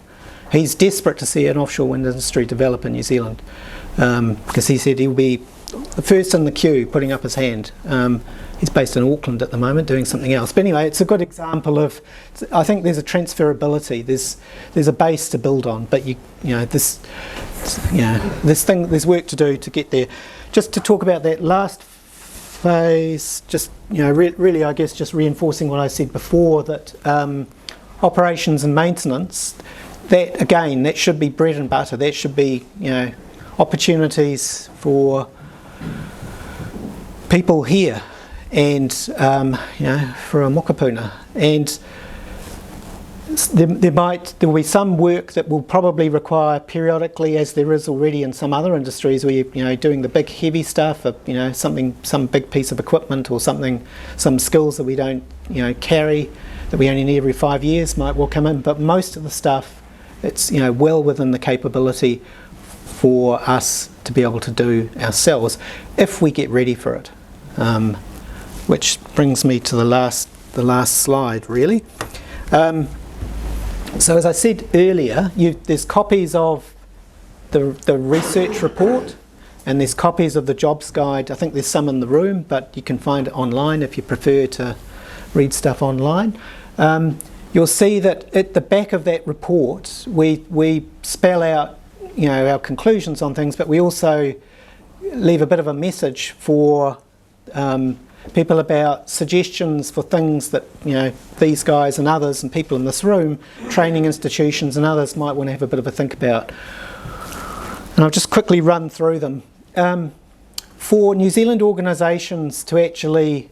He's desperate to see an offshore wind industry develop in New Zealand because he said he'll be the first in the queue putting up his hand. He's based in Auckland at the moment doing something else. But anyway, it's a good example of, I think there's a transferability. There's a base to build on, but there's work to do to get there. Just to talk about that last phase, just really, I guess, just reinforcing what I said before, that operations and maintenance, that again, that should be bread and butter. That should be, you know, opportunities for people here, and you know, for a mokapuna. And there will be some work that will probably require periodically, as there is already in some other industries, where you know, doing the big heavy stuff, you know, some big piece of equipment or something, some skills that we don't, you know, carry, that we only need every 5 years will come in. But most of the stuff, it's, you know, well within the capability for us to be able to do ourselves if we get ready for it. Which brings me to the last slide, really. So as I said earlier, there's copies of the research report, and there's copies of the jobs guide. I think there's some in the room, but you can find it online if you prefer to read stuff online. You'll see that at the back of that report, we spell out, you know, our conclusions on things, but we also leave a bit of a message for people about suggestions for things that, you know, these guys and others and people in this room, training institutions and others, might want to have a bit of a think about. And I'll just quickly run through them. For New Zealand organisations to actually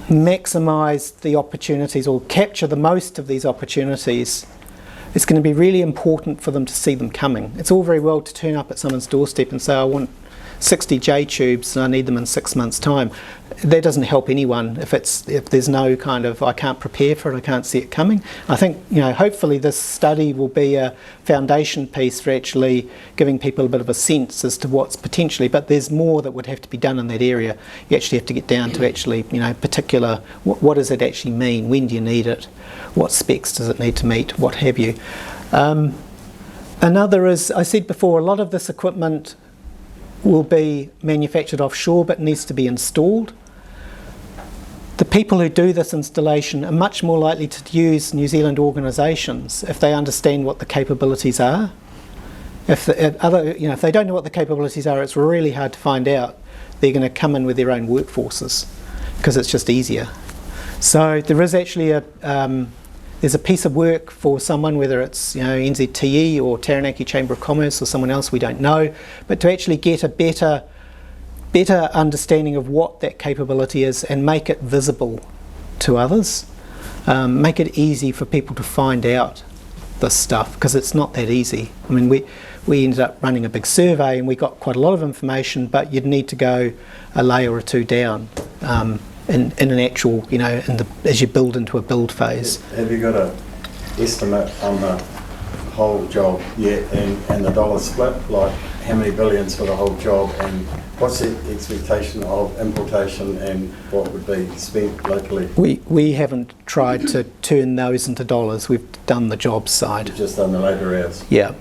maximise the opportunities or capture the most of these opportunities, it's going to be really important for them to see them coming. It's all very well to turn up at someone's doorstep and say, I want 60 J-tubes and I need them in 6 months' time. That doesn't help anyone if there's no kind of, I can't prepare for it, I can't see it coming. I think, you know, hopefully this study will be a foundation piece for actually giving people a bit of a sense as to what's potentially, but there's more that would have to be done in that area. You actually have to get down to actually, you know, particular, what does it actually mean? When do you need it? What specs does it need to meet? What have you? Another is, I said before, a lot of this equipment will be manufactured offshore but needs to be installed. The people who do this installation are much more likely to use New Zealand organisations if they understand what the capabilities are. If they don't know what the capabilities are, it's really hard to find out. They're going to come in with their own workforces because it's just easier. So there is actually there's a piece of work for someone, whether it's, you know, NZTE or Taranaki Chamber of Commerce or someone else, we don't know, but to actually get a better understanding of what that capability is and make it visible to others, make it easy for people to find out this stuff, because it's not that easy. I mean, we ended up running a big survey and we got quite a lot of information, but you'd need to go a layer or two down in an actual, you know, as you build into a build phase. Have you got an estimate on the whole job yet, and the dollar split, like how many billions for the whole job, and what's the expectation of importation and what would be spent locally? We haven't tried to turn those into dollars. We've done the job side. You've just done the labour hours. Yeah.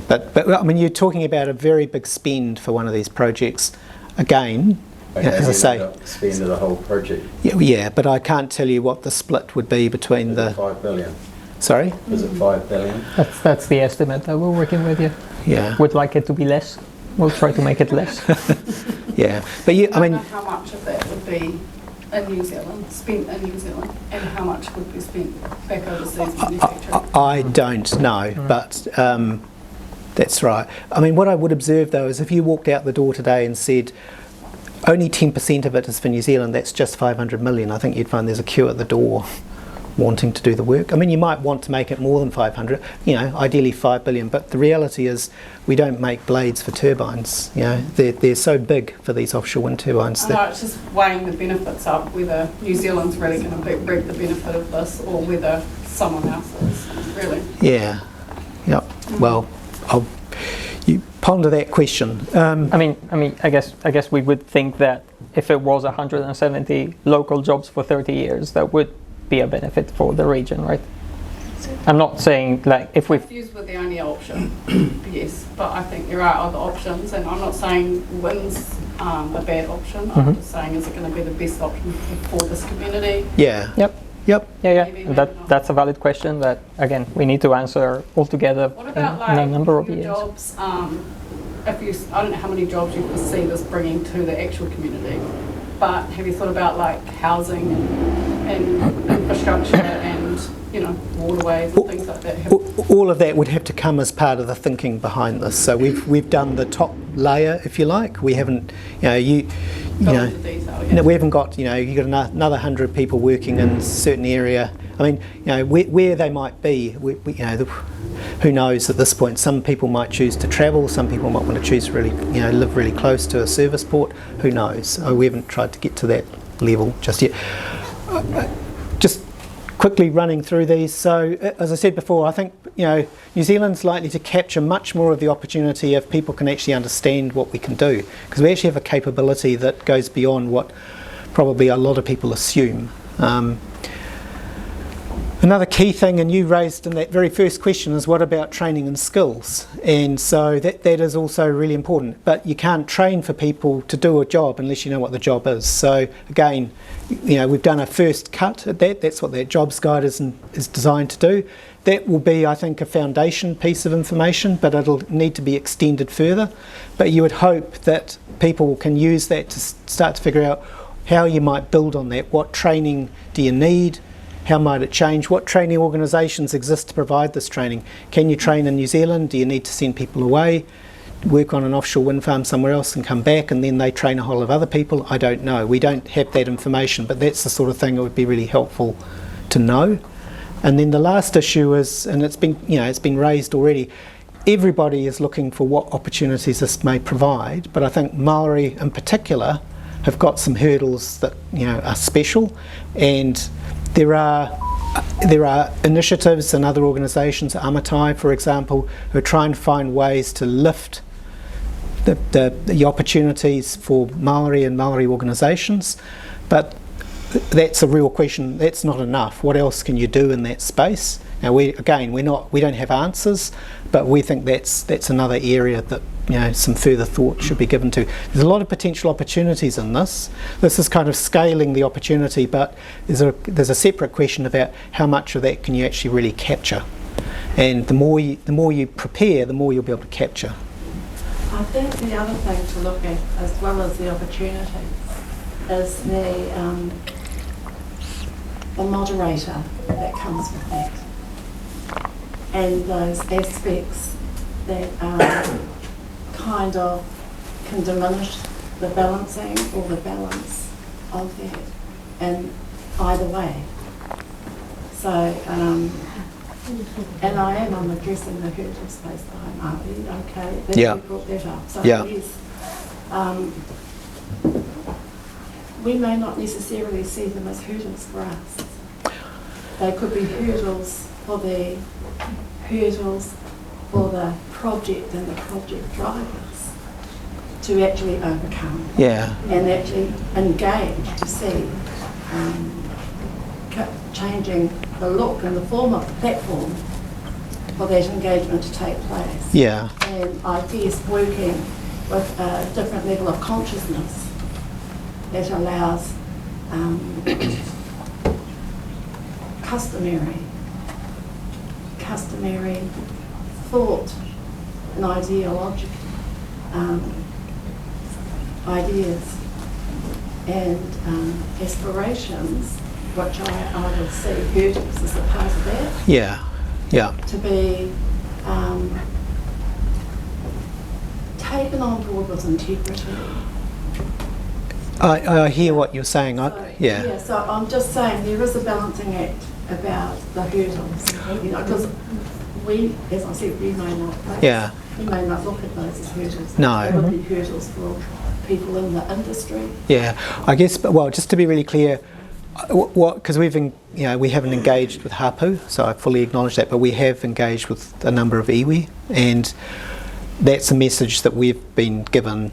But I mean, you're talking about a very big spend for one of these projects. Again, as I say, spend of the whole project. Yeah, but I can't tell you what the split would be between the 5 billion. Sorry? Is it 5 billion? That's the estimate that we're working with you. Yeah. Would like it to be less. We'll try to make it less. Yeah, but I don't know how much of that would be in New Zealand, spent in New Zealand, and how much would be spent back overseas manufacturing. I don't know, but that's right. I mean, what I would observe though is if you walked out the door today and said only 10% of it is for New Zealand, that's just 500 million. I think you'd find there's a queue at the door wanting to do the work. I mean, you might want to make it more than 500, you know, ideally 5 billion, but the reality is we don't make blades for turbines, you know, they're so big for these offshore wind turbines. I know, it's just weighing the benefits up, whether New Zealand's really going to reap the benefit of this or whether someone else is, really. Yeah, yep. Well, you ponder that question. I guess we would think that if it was 170 local jobs for 30 years, that would be a benefit for the region, right? I'm not saying like if we Fuse were the only option, yes, but I think there are other options, and I'm not saying wind's a bad option. I'm just saying, is it going to be the best option for this community? Yeah. Yep. Yeah. And that's a valid question that again we need to answer all together What about in a number of years. jobs? I don't know how many jobs you foresee this bringing to the actual community, but have you thought about like housing and infrastructure and waterways and things like that. All of that would have to come as part of the thinking behind this. So we've done the top layer, if you like. We haven't, we haven't got, you've got another 100 people working in a certain area. I mean, where they might be, who knows at this point? Some people might choose to travel. Some people might want to choose really, live really close to a service port. Who knows? We haven't tried to get to that level just yet. Just quickly running through these. So, as I said before, I think New Zealand's likely to capture much more of the opportunity if people can actually understand what we can do, because we actually have a capability that goes beyond what probably a lot of people assume. Another key thing, and you raised in that very first question, is what about training and skills? And so that is also really important. But you can't train for people to do a job unless you know what the job is. So again, we've done a first cut at that. That's what that jobs guide is designed to do. That will be, I think, a foundation piece of information, but it'll need to be extended further. But you would hope that people can use that to start to figure out how you might build on that. What training do you need? How might it change? What training organisations exist to provide this training? Can you train in New Zealand? Do you need to send people away, work on an offshore wind farm somewhere else and come back and then they train a whole lot of other people? I don't know. We don't have that information, but that's the sort of thing that would be really helpful to know. And then the last issue is, and it's been raised already, everybody is looking for what opportunities this may provide, but I think Maori in particular have got some hurdles that are special, and there are initiatives and other organisations, Amatai for example, who are trying to find ways to lift the opportunities for Māori and Māori organisations, but that's a real question. That's not enough. What else can you do in that space? Now we don't have answers, but we think that's another area that some further thought should be given to. There's a lot of potential opportunities in this. This is kind of scaling the opportunity, but there's a separate question about how much of that can you actually really capture. And the more you prepare, the more you'll be able to capture. I think the other thing to look at, as well as the opportunities, is the moderator that comes with that, and those aspects that kind of can diminish the balancing or the balance of that, and either way. So, and I'm addressing the hurdle space behind Marty, okay, that you brought that up. So yes, we may not necessarily see them as hurdles for us. They could be hurdles for the project and the project drivers to actually overcome. And actually engage to see changing the look and the form of the platform for that engagement to take place. And I guess working with a different level of consciousness that allows customary thought and ideological ideas and aspirations, which I would see hurdles as a part of that. To be taken on board with integrity. I hear what you're saying. So I'm just saying there is a balancing act about the hurdles, because we, as I said, we may not look at those as hurdles. No. They would be hurdles for people in the industry. I guess, but well, just to be really clear, because we haven't engaged with Hapu, so I fully acknowledge that, but we have engaged with a number of iwi, and that's a message that we've been given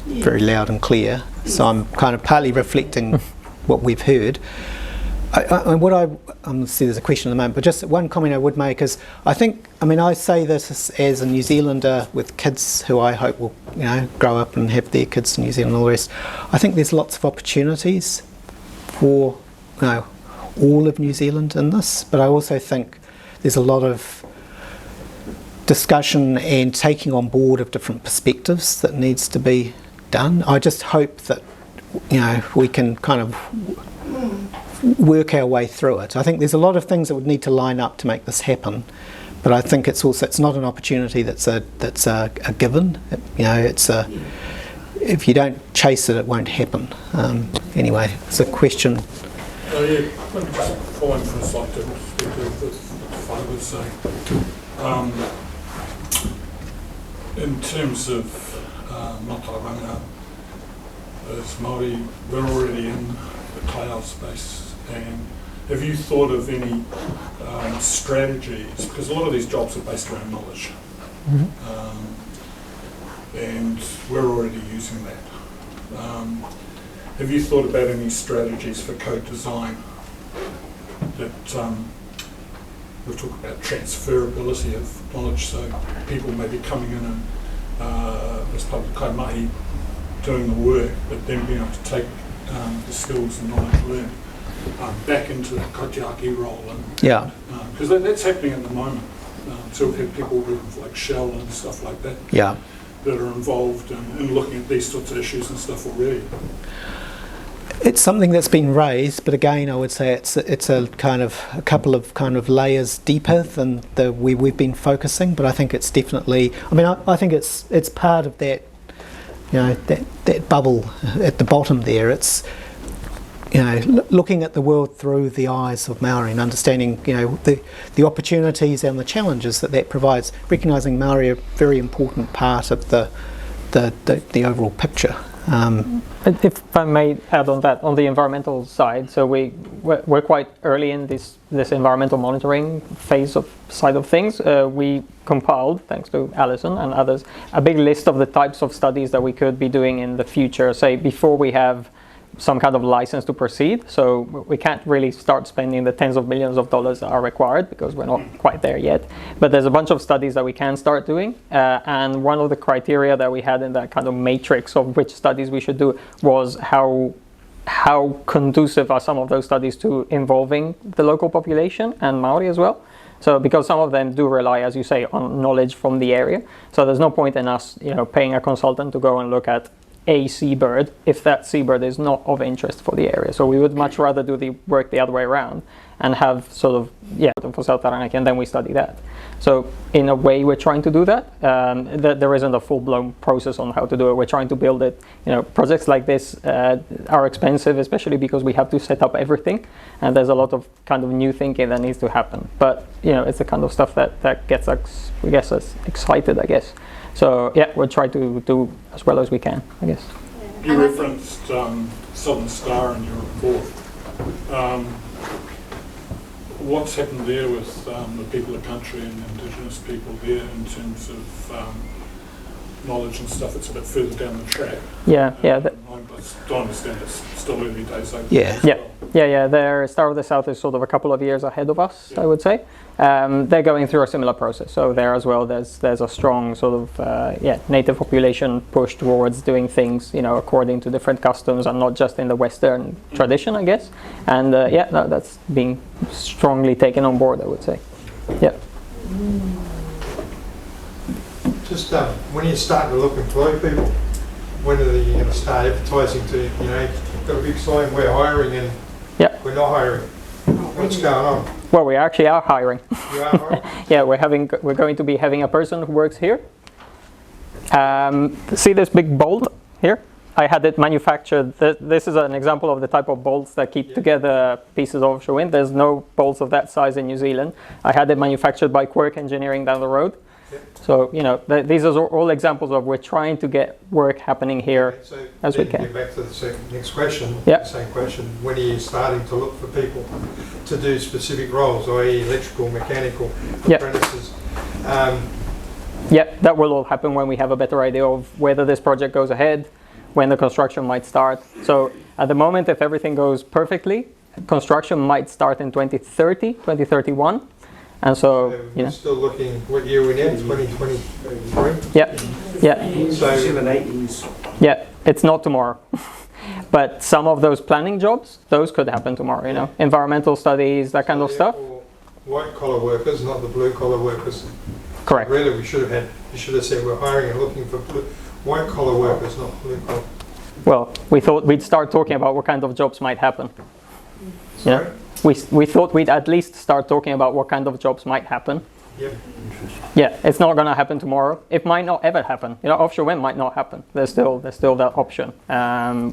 very loud and clear. So I'm kind of partly reflecting what we've heard. I'm see there's a question at the moment, but just one comment I would make is, I say this as a New Zealander with kids who I hope will, grow up and have their kids in New Zealand and all the rest. I think there's lots of opportunities for, all of New Zealand in this, but I also think there's a lot of discussion and taking on board of different perspectives that needs to be done. I just hope that, we can kind of work our way through it. I think there's a lot of things that would need to line up to make this happen, but I think it's not an opportunity that's a given. If you don't chase it, it won't happen. Anyway, it's a question. Oh yeah, let me just find for a slight different perspective with what I was saying. In terms of Matauranga, as Māori, we're already in the cloud space, and have you thought of any strategies, because a lot of these jobs are based around knowledge, and we're already using that. Have you thought about any strategies for co-design that we talk about transferability of knowledge, so people may be coming in and as part of the kaimahi doing the work, but then being able to take the skills and knowledge learned back into that kaitiaki role, and because that's happening at the moment. So we've had people with like Shell and stuff like that that are involved in looking at these sorts of issues and stuff already. It's something that's been raised, but again, I would say it's a couple of layers deeper than we've been focusing. But I think it's definitely. I mean, I think it's part of that. That bubble at the bottom there. It's looking at the world through the eyes of Maori and understanding the opportunities and the challenges that provides. Recognising Maori are a very important part of the overall picture. If I may add on that, on the environmental side, so we're quite early in this environmental monitoring side of things. We compiled, thanks to Alison and others, a big list of the types of studies that we could be doing in the future, say before we have some kind of license to proceed. So we can't really start spending the tens of millions of dollars that are required because we're not quite there yet. But there's a bunch of studies that we can start doing. And one of the criteria that we had in that kind of matrix of which studies we should do was how conducive are some of those studies to involving the local population and Maori as well. So because some of them do rely, as you say, on knowledge from the area. So there's no point in us, paying a consultant to go and look at a seabird if that seabird is not of interest for the area. So we would much rather do the work the other way around and have for South Taranaki, and then we study that. So in a way we're trying to do that. There isn't a full-blown process on how to do it. We're trying to build it. Projects like this are expensive, especially because we have to set up everything, and there's a lot of kind of new thinking that needs to happen. But it's the kind of stuff that gets us excited, I guess. So we'll try to do as well as we can, I guess. You referenced Southern Star in your report. What's happened there with the people of country and Indigenous people there in terms of knowledge and stuff? It's a bit further down the track. I don't understand it's still early days over there. Their Star of the South is sort of a couple of years ahead of us, I would say. They're going through a similar process. So there as well, there's a strong sort of native population push towards doing things, according to different customs and not just in the Western tradition, I guess. And that's being strongly taken on board, I would say. Yeah. Just when you start to look and employ people, when are you going to start advertising to, got a big sign, we're hiring and we're not hiring. What's going on? Well, we actually are hiring. You are hiring? We're going to be having a person who works here. See this big bolt here? I had it manufactured. This is an example of the type of bolts that keep together pieces of offshore wind. There's no bolts of that size in New Zealand. I had it manufactured by Quirk Engineering down the road. So, these are all examples of we're trying to get work happening here as we can. Get back to the next question, same question. When are you starting to look for people to do specific roles, i.e. electrical, mechanical, apprentices? That will all happen when we have a better idea of whether this project goes ahead, when the construction might start. So at the moment, if everything goes perfectly, construction might start in 2030, 2031. And so, we're still looking, what year we're in, 2023? Yeah. So 7, 8 years. Yeah, it's not tomorrow. But some of those planning jobs, those could happen tomorrow, Environmental studies, that kind of stuff. White collar workers, not the blue collar workers. Correct. Really, you should have said we're hiring and looking for white collar workers, not blue collar. Well, we thought we'd start talking about what kind of jobs might happen. You know, we thought we'd at least start talking about what kind of jobs might happen. Yep. Yeah, it's not going to happen tomorrow. It might not ever happen. You know, offshore wind might not happen. There's still that option.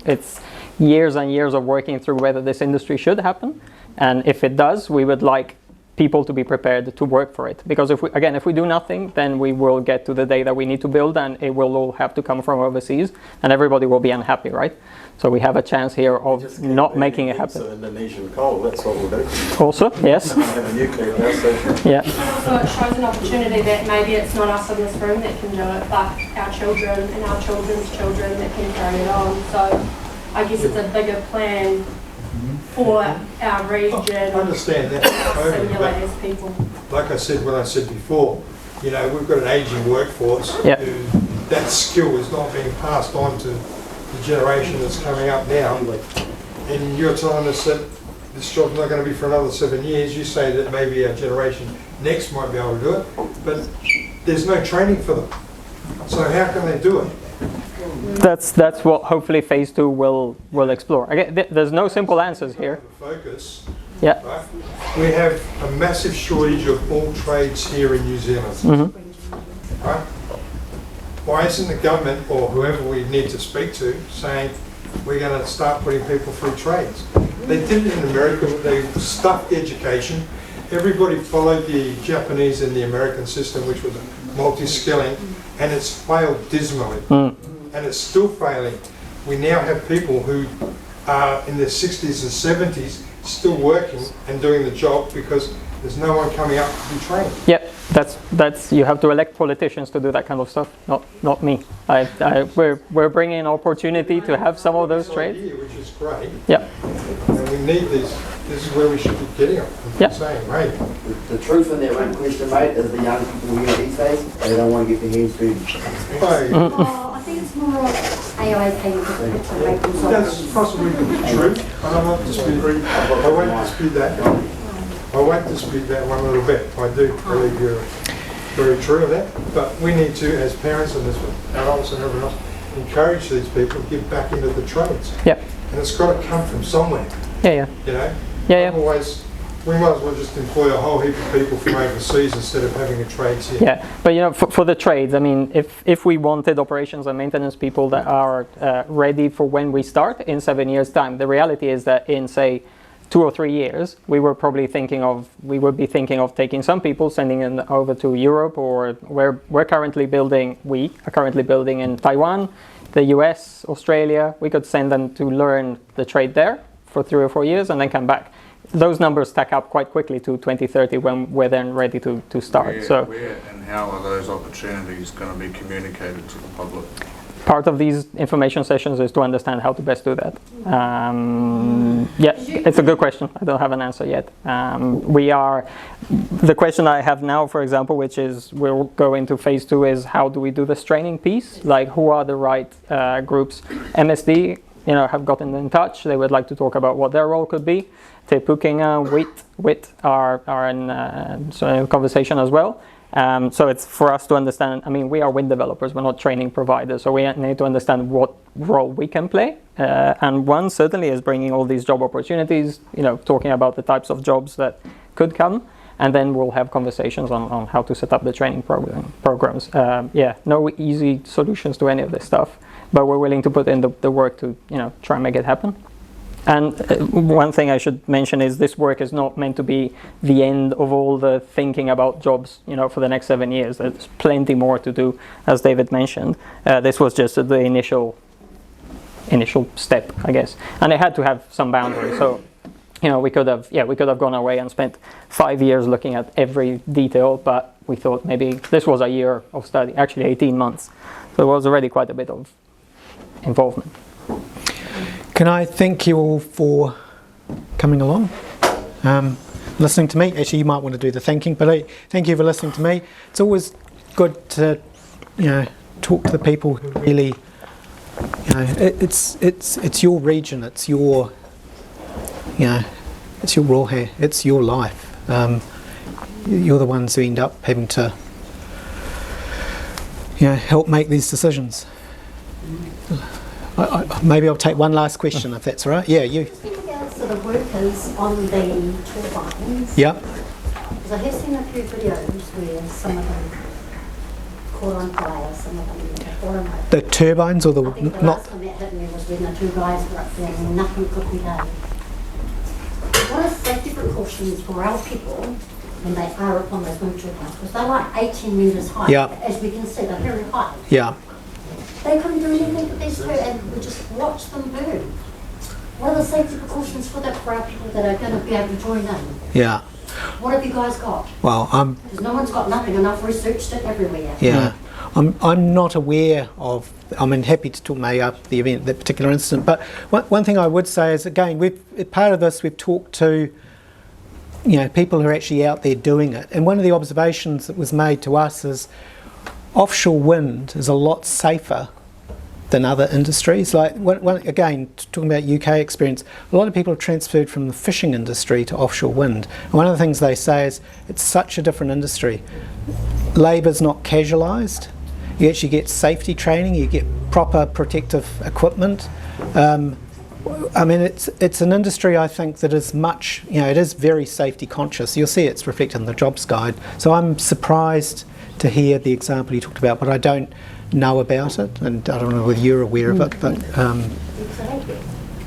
It's years and years of working through whether this industry should happen, and if it does, we would like people to be prepared to work for it. Because if we do nothing, then we will get to the day that we need to build, and it will all have to come from overseas, and everybody will be unhappy, right? So we have a chance here of not making it happen. So Indonesian coal, that's what we'll do. Also, yes. Have a nuclear power station. Yeah. So it shows an opportunity that maybe it's not us in this room that can do it, but our children and our children's children that can carry it on. So I guess it's a bigger plan for our region. I understand that. Simulate as people. Like I said, when I said before, you know, we've got an aging workforce Yep. who that skill is not being passed on to the generation that's coming up now. And you're telling us that this job's not going to be for another 7 years. You say that maybe our generation next might be able to do it, but there's no training for them. So how can they do it? That's what hopefully phase 2 will explore. Again, there's no simple answers here. Focus. Yeah. Right? We have a massive shortage of all trades here in New Zealand. Mm-hmm. Right? Why isn't the government or whoever we need to speak to saying we're going to start putting people through trades? They did it in America. They stuffed education. Everybody followed the Japanese and the American system, which was multi-skilling, and it's failed dismally. And it's still failing. We now have people who are in their 60s and 70s still working and doing the job because there's no one coming up to be trained. Yep, that's you have to elect politicians to do that kind of stuff. Not me. We're bringing an opportunity to have some of those trades. Idea, which is great. Yep. And we need these. This is where we should be getting them. Yep. Saying, right. The truth in that one question, mate, is the young people here these days, they don't want to get their hands dirty. Oh, I think it's more of AIP to make them That's possibly the truth. I don't want to dispute. I won't dispute that. I won't dispute that one little bit. I do believe you're very true of that. But we need to, as parents and as adults and everyone else, encourage these people to get back into the trades. Yep. And it's got to come from somewhere. Yeah. You know. Yeah. Otherwise, we might as well just employ a whole heap of people from overseas instead of having a trades here. Yeah, but you know, for the trades, I mean, if we wanted operations and maintenance people that are ready for when we start in 7 years' time, the reality is that in, say, 2 or 3 years, we would be thinking of taking some people, sending them over to Europe, or we're currently building in Taiwan, the US, Australia. We could send them to learn the trade there for 3 or 4 years and then come back. Those numbers stack up quite quickly to 2030 when we're then ready to start. Where and how are those opportunities going to be communicated to the public? Part of these information sessions is to understand how to best do that. Yeah, it's a good question. I don't have an answer yet. The question I have now, for example, which is we'll go into phase 2, is how do we do this training piece? Like, who are the right groups? MSD, have gotten in touch. They would like to talk about what their role could be. Te Pukenga, WIT are in conversation as well. So it's for us to understand, I mean, we are wind developers, we're not training providers, so we need to understand what role we can play. And one certainly is bringing all these job opportunities, talking about the types of jobs that could come. And then we'll have conversations on how to set up the training programs. No easy solutions to any of this stuff, but we're willing to put in the work to, try and make it happen. And one thing I should mention is this work is not meant to be the end of all the thinking about jobs, for the next 7 years. There's plenty more to do, as David mentioned. This was just the initial step, I guess. And it had to have some boundaries. So, we could have gone away and spent 5 years looking at every detail, but we thought maybe this was a year of study, actually 18 months. So it was already quite a bit of involvement. Can I thank you all for coming along, listening to me? Actually, you might want to do the thanking, but thank you for listening to me. It's always good to, talk to the people who really, it's your region, it's your, it's your rohe, it's your life. You're the ones who end up having to, help make these decisions. Maybe I'll take one last question, if that's all right. Yeah, you. Just in regards to for the workers on the turbines. Yep. Because I have seen a few videos where some of them caught on fire, some of them caught on fire. The turbines or the I think the not? last time that hit me was when the two guys were up there and nothing could be done. What are safety precautions for our people when they are up on those wind turbines? Because they're like 18 metres high. Yeah. As we can see, they're very high. Yeah. They couldn't do anything with these two and we just watched them burn. What are the safety precautions for that for our people that are going to be able to join in? Yeah. What have you guys got? Well, Because no one's got nothing, and I've researched it everywhere. yeah. I'm not aware of. I'm happy to talk maybe up the event, that particular incident. But one thing I would say is, again, part of this we've talked to, people who are actually out there doing it. And one of the observations that was made to us is offshore wind is a lot safer than other industries. Like, again, talking about UK experience, a lot of people have transferred from the fishing industry to offshore wind. And one of the things they say is it's such a different industry. Labour's not casualised. You actually get safety training, you get proper protective equipment. It's an industry, I think, that is much, it is very safety conscious. You'll see it's reflected in the jobs guide. So I'm surprised to hear the example you talked about, but I don't know about it, and I don't know whether you're aware of it, but... Exactly.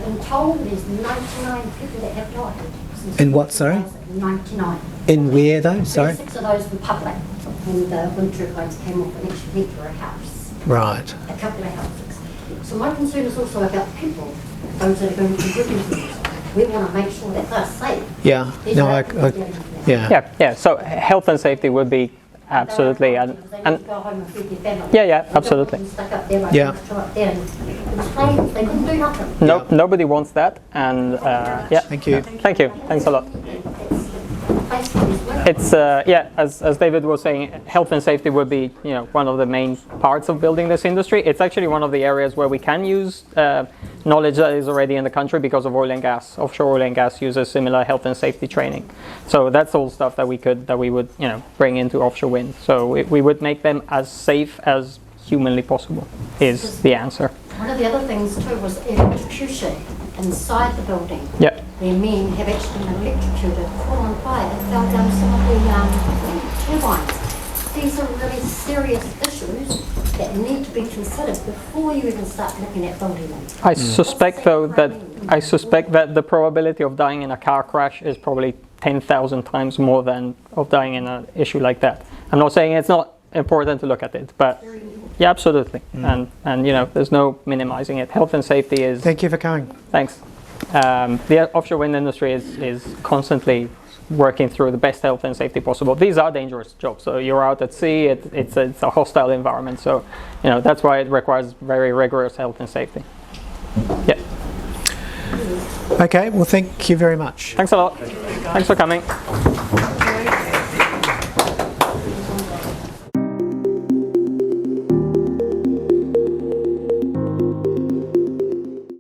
I'm told there's 99 people that have died. In what, sorry? 99. In where, though? Sorry? 36 of those were public, when the wind turbines came off and actually went to a house. Right. A couple of houses. So my concern is also about people, those that are going to be working for this. We want to make sure that they're safe. Yeah. These No, are people getting to them. Yeah. So health and safety would be absolutely, and go home and feed their family. yeah, absolutely. Stuck up there like Yeah. up there, and it was plain, they couldn't do nothing. No, nobody wants that, and yeah. Thank you. Thank you. Thanks a lot. It's as David was saying, health and safety would be one of the main parts of building this industry. It's actually one of the areas where we can use knowledge that is already in the country because of oil and gas. Offshore oil and gas uses similar health and safety training. So that's all stuff that we would bring into offshore wind. So we would make them as safe as humanly possible is the answer. One of the other things too was electrocution inside the building. Yeah. Where men have actually been electrocuted, caught on fire, and fell down some of the turbines. These are really serious issues that need to be considered before you even start looking at building them. I suspect though that the probability of dying in a car crash is probably 10,000 times more than of dying in an issue like that. I'm not saying it's not important to look at it, but yeah, absolutely. And there's no minimizing it. Health and safety is... Thank you for coming. Thanks. The offshore wind industry is constantly working through the best health and safety possible. These are dangerous jobs. So you're out at sea, it's a hostile environment. So, that's why it requires very rigorous health and safety. Yeah. Okay, well, thank you very much. Thanks a lot. Thanks for coming.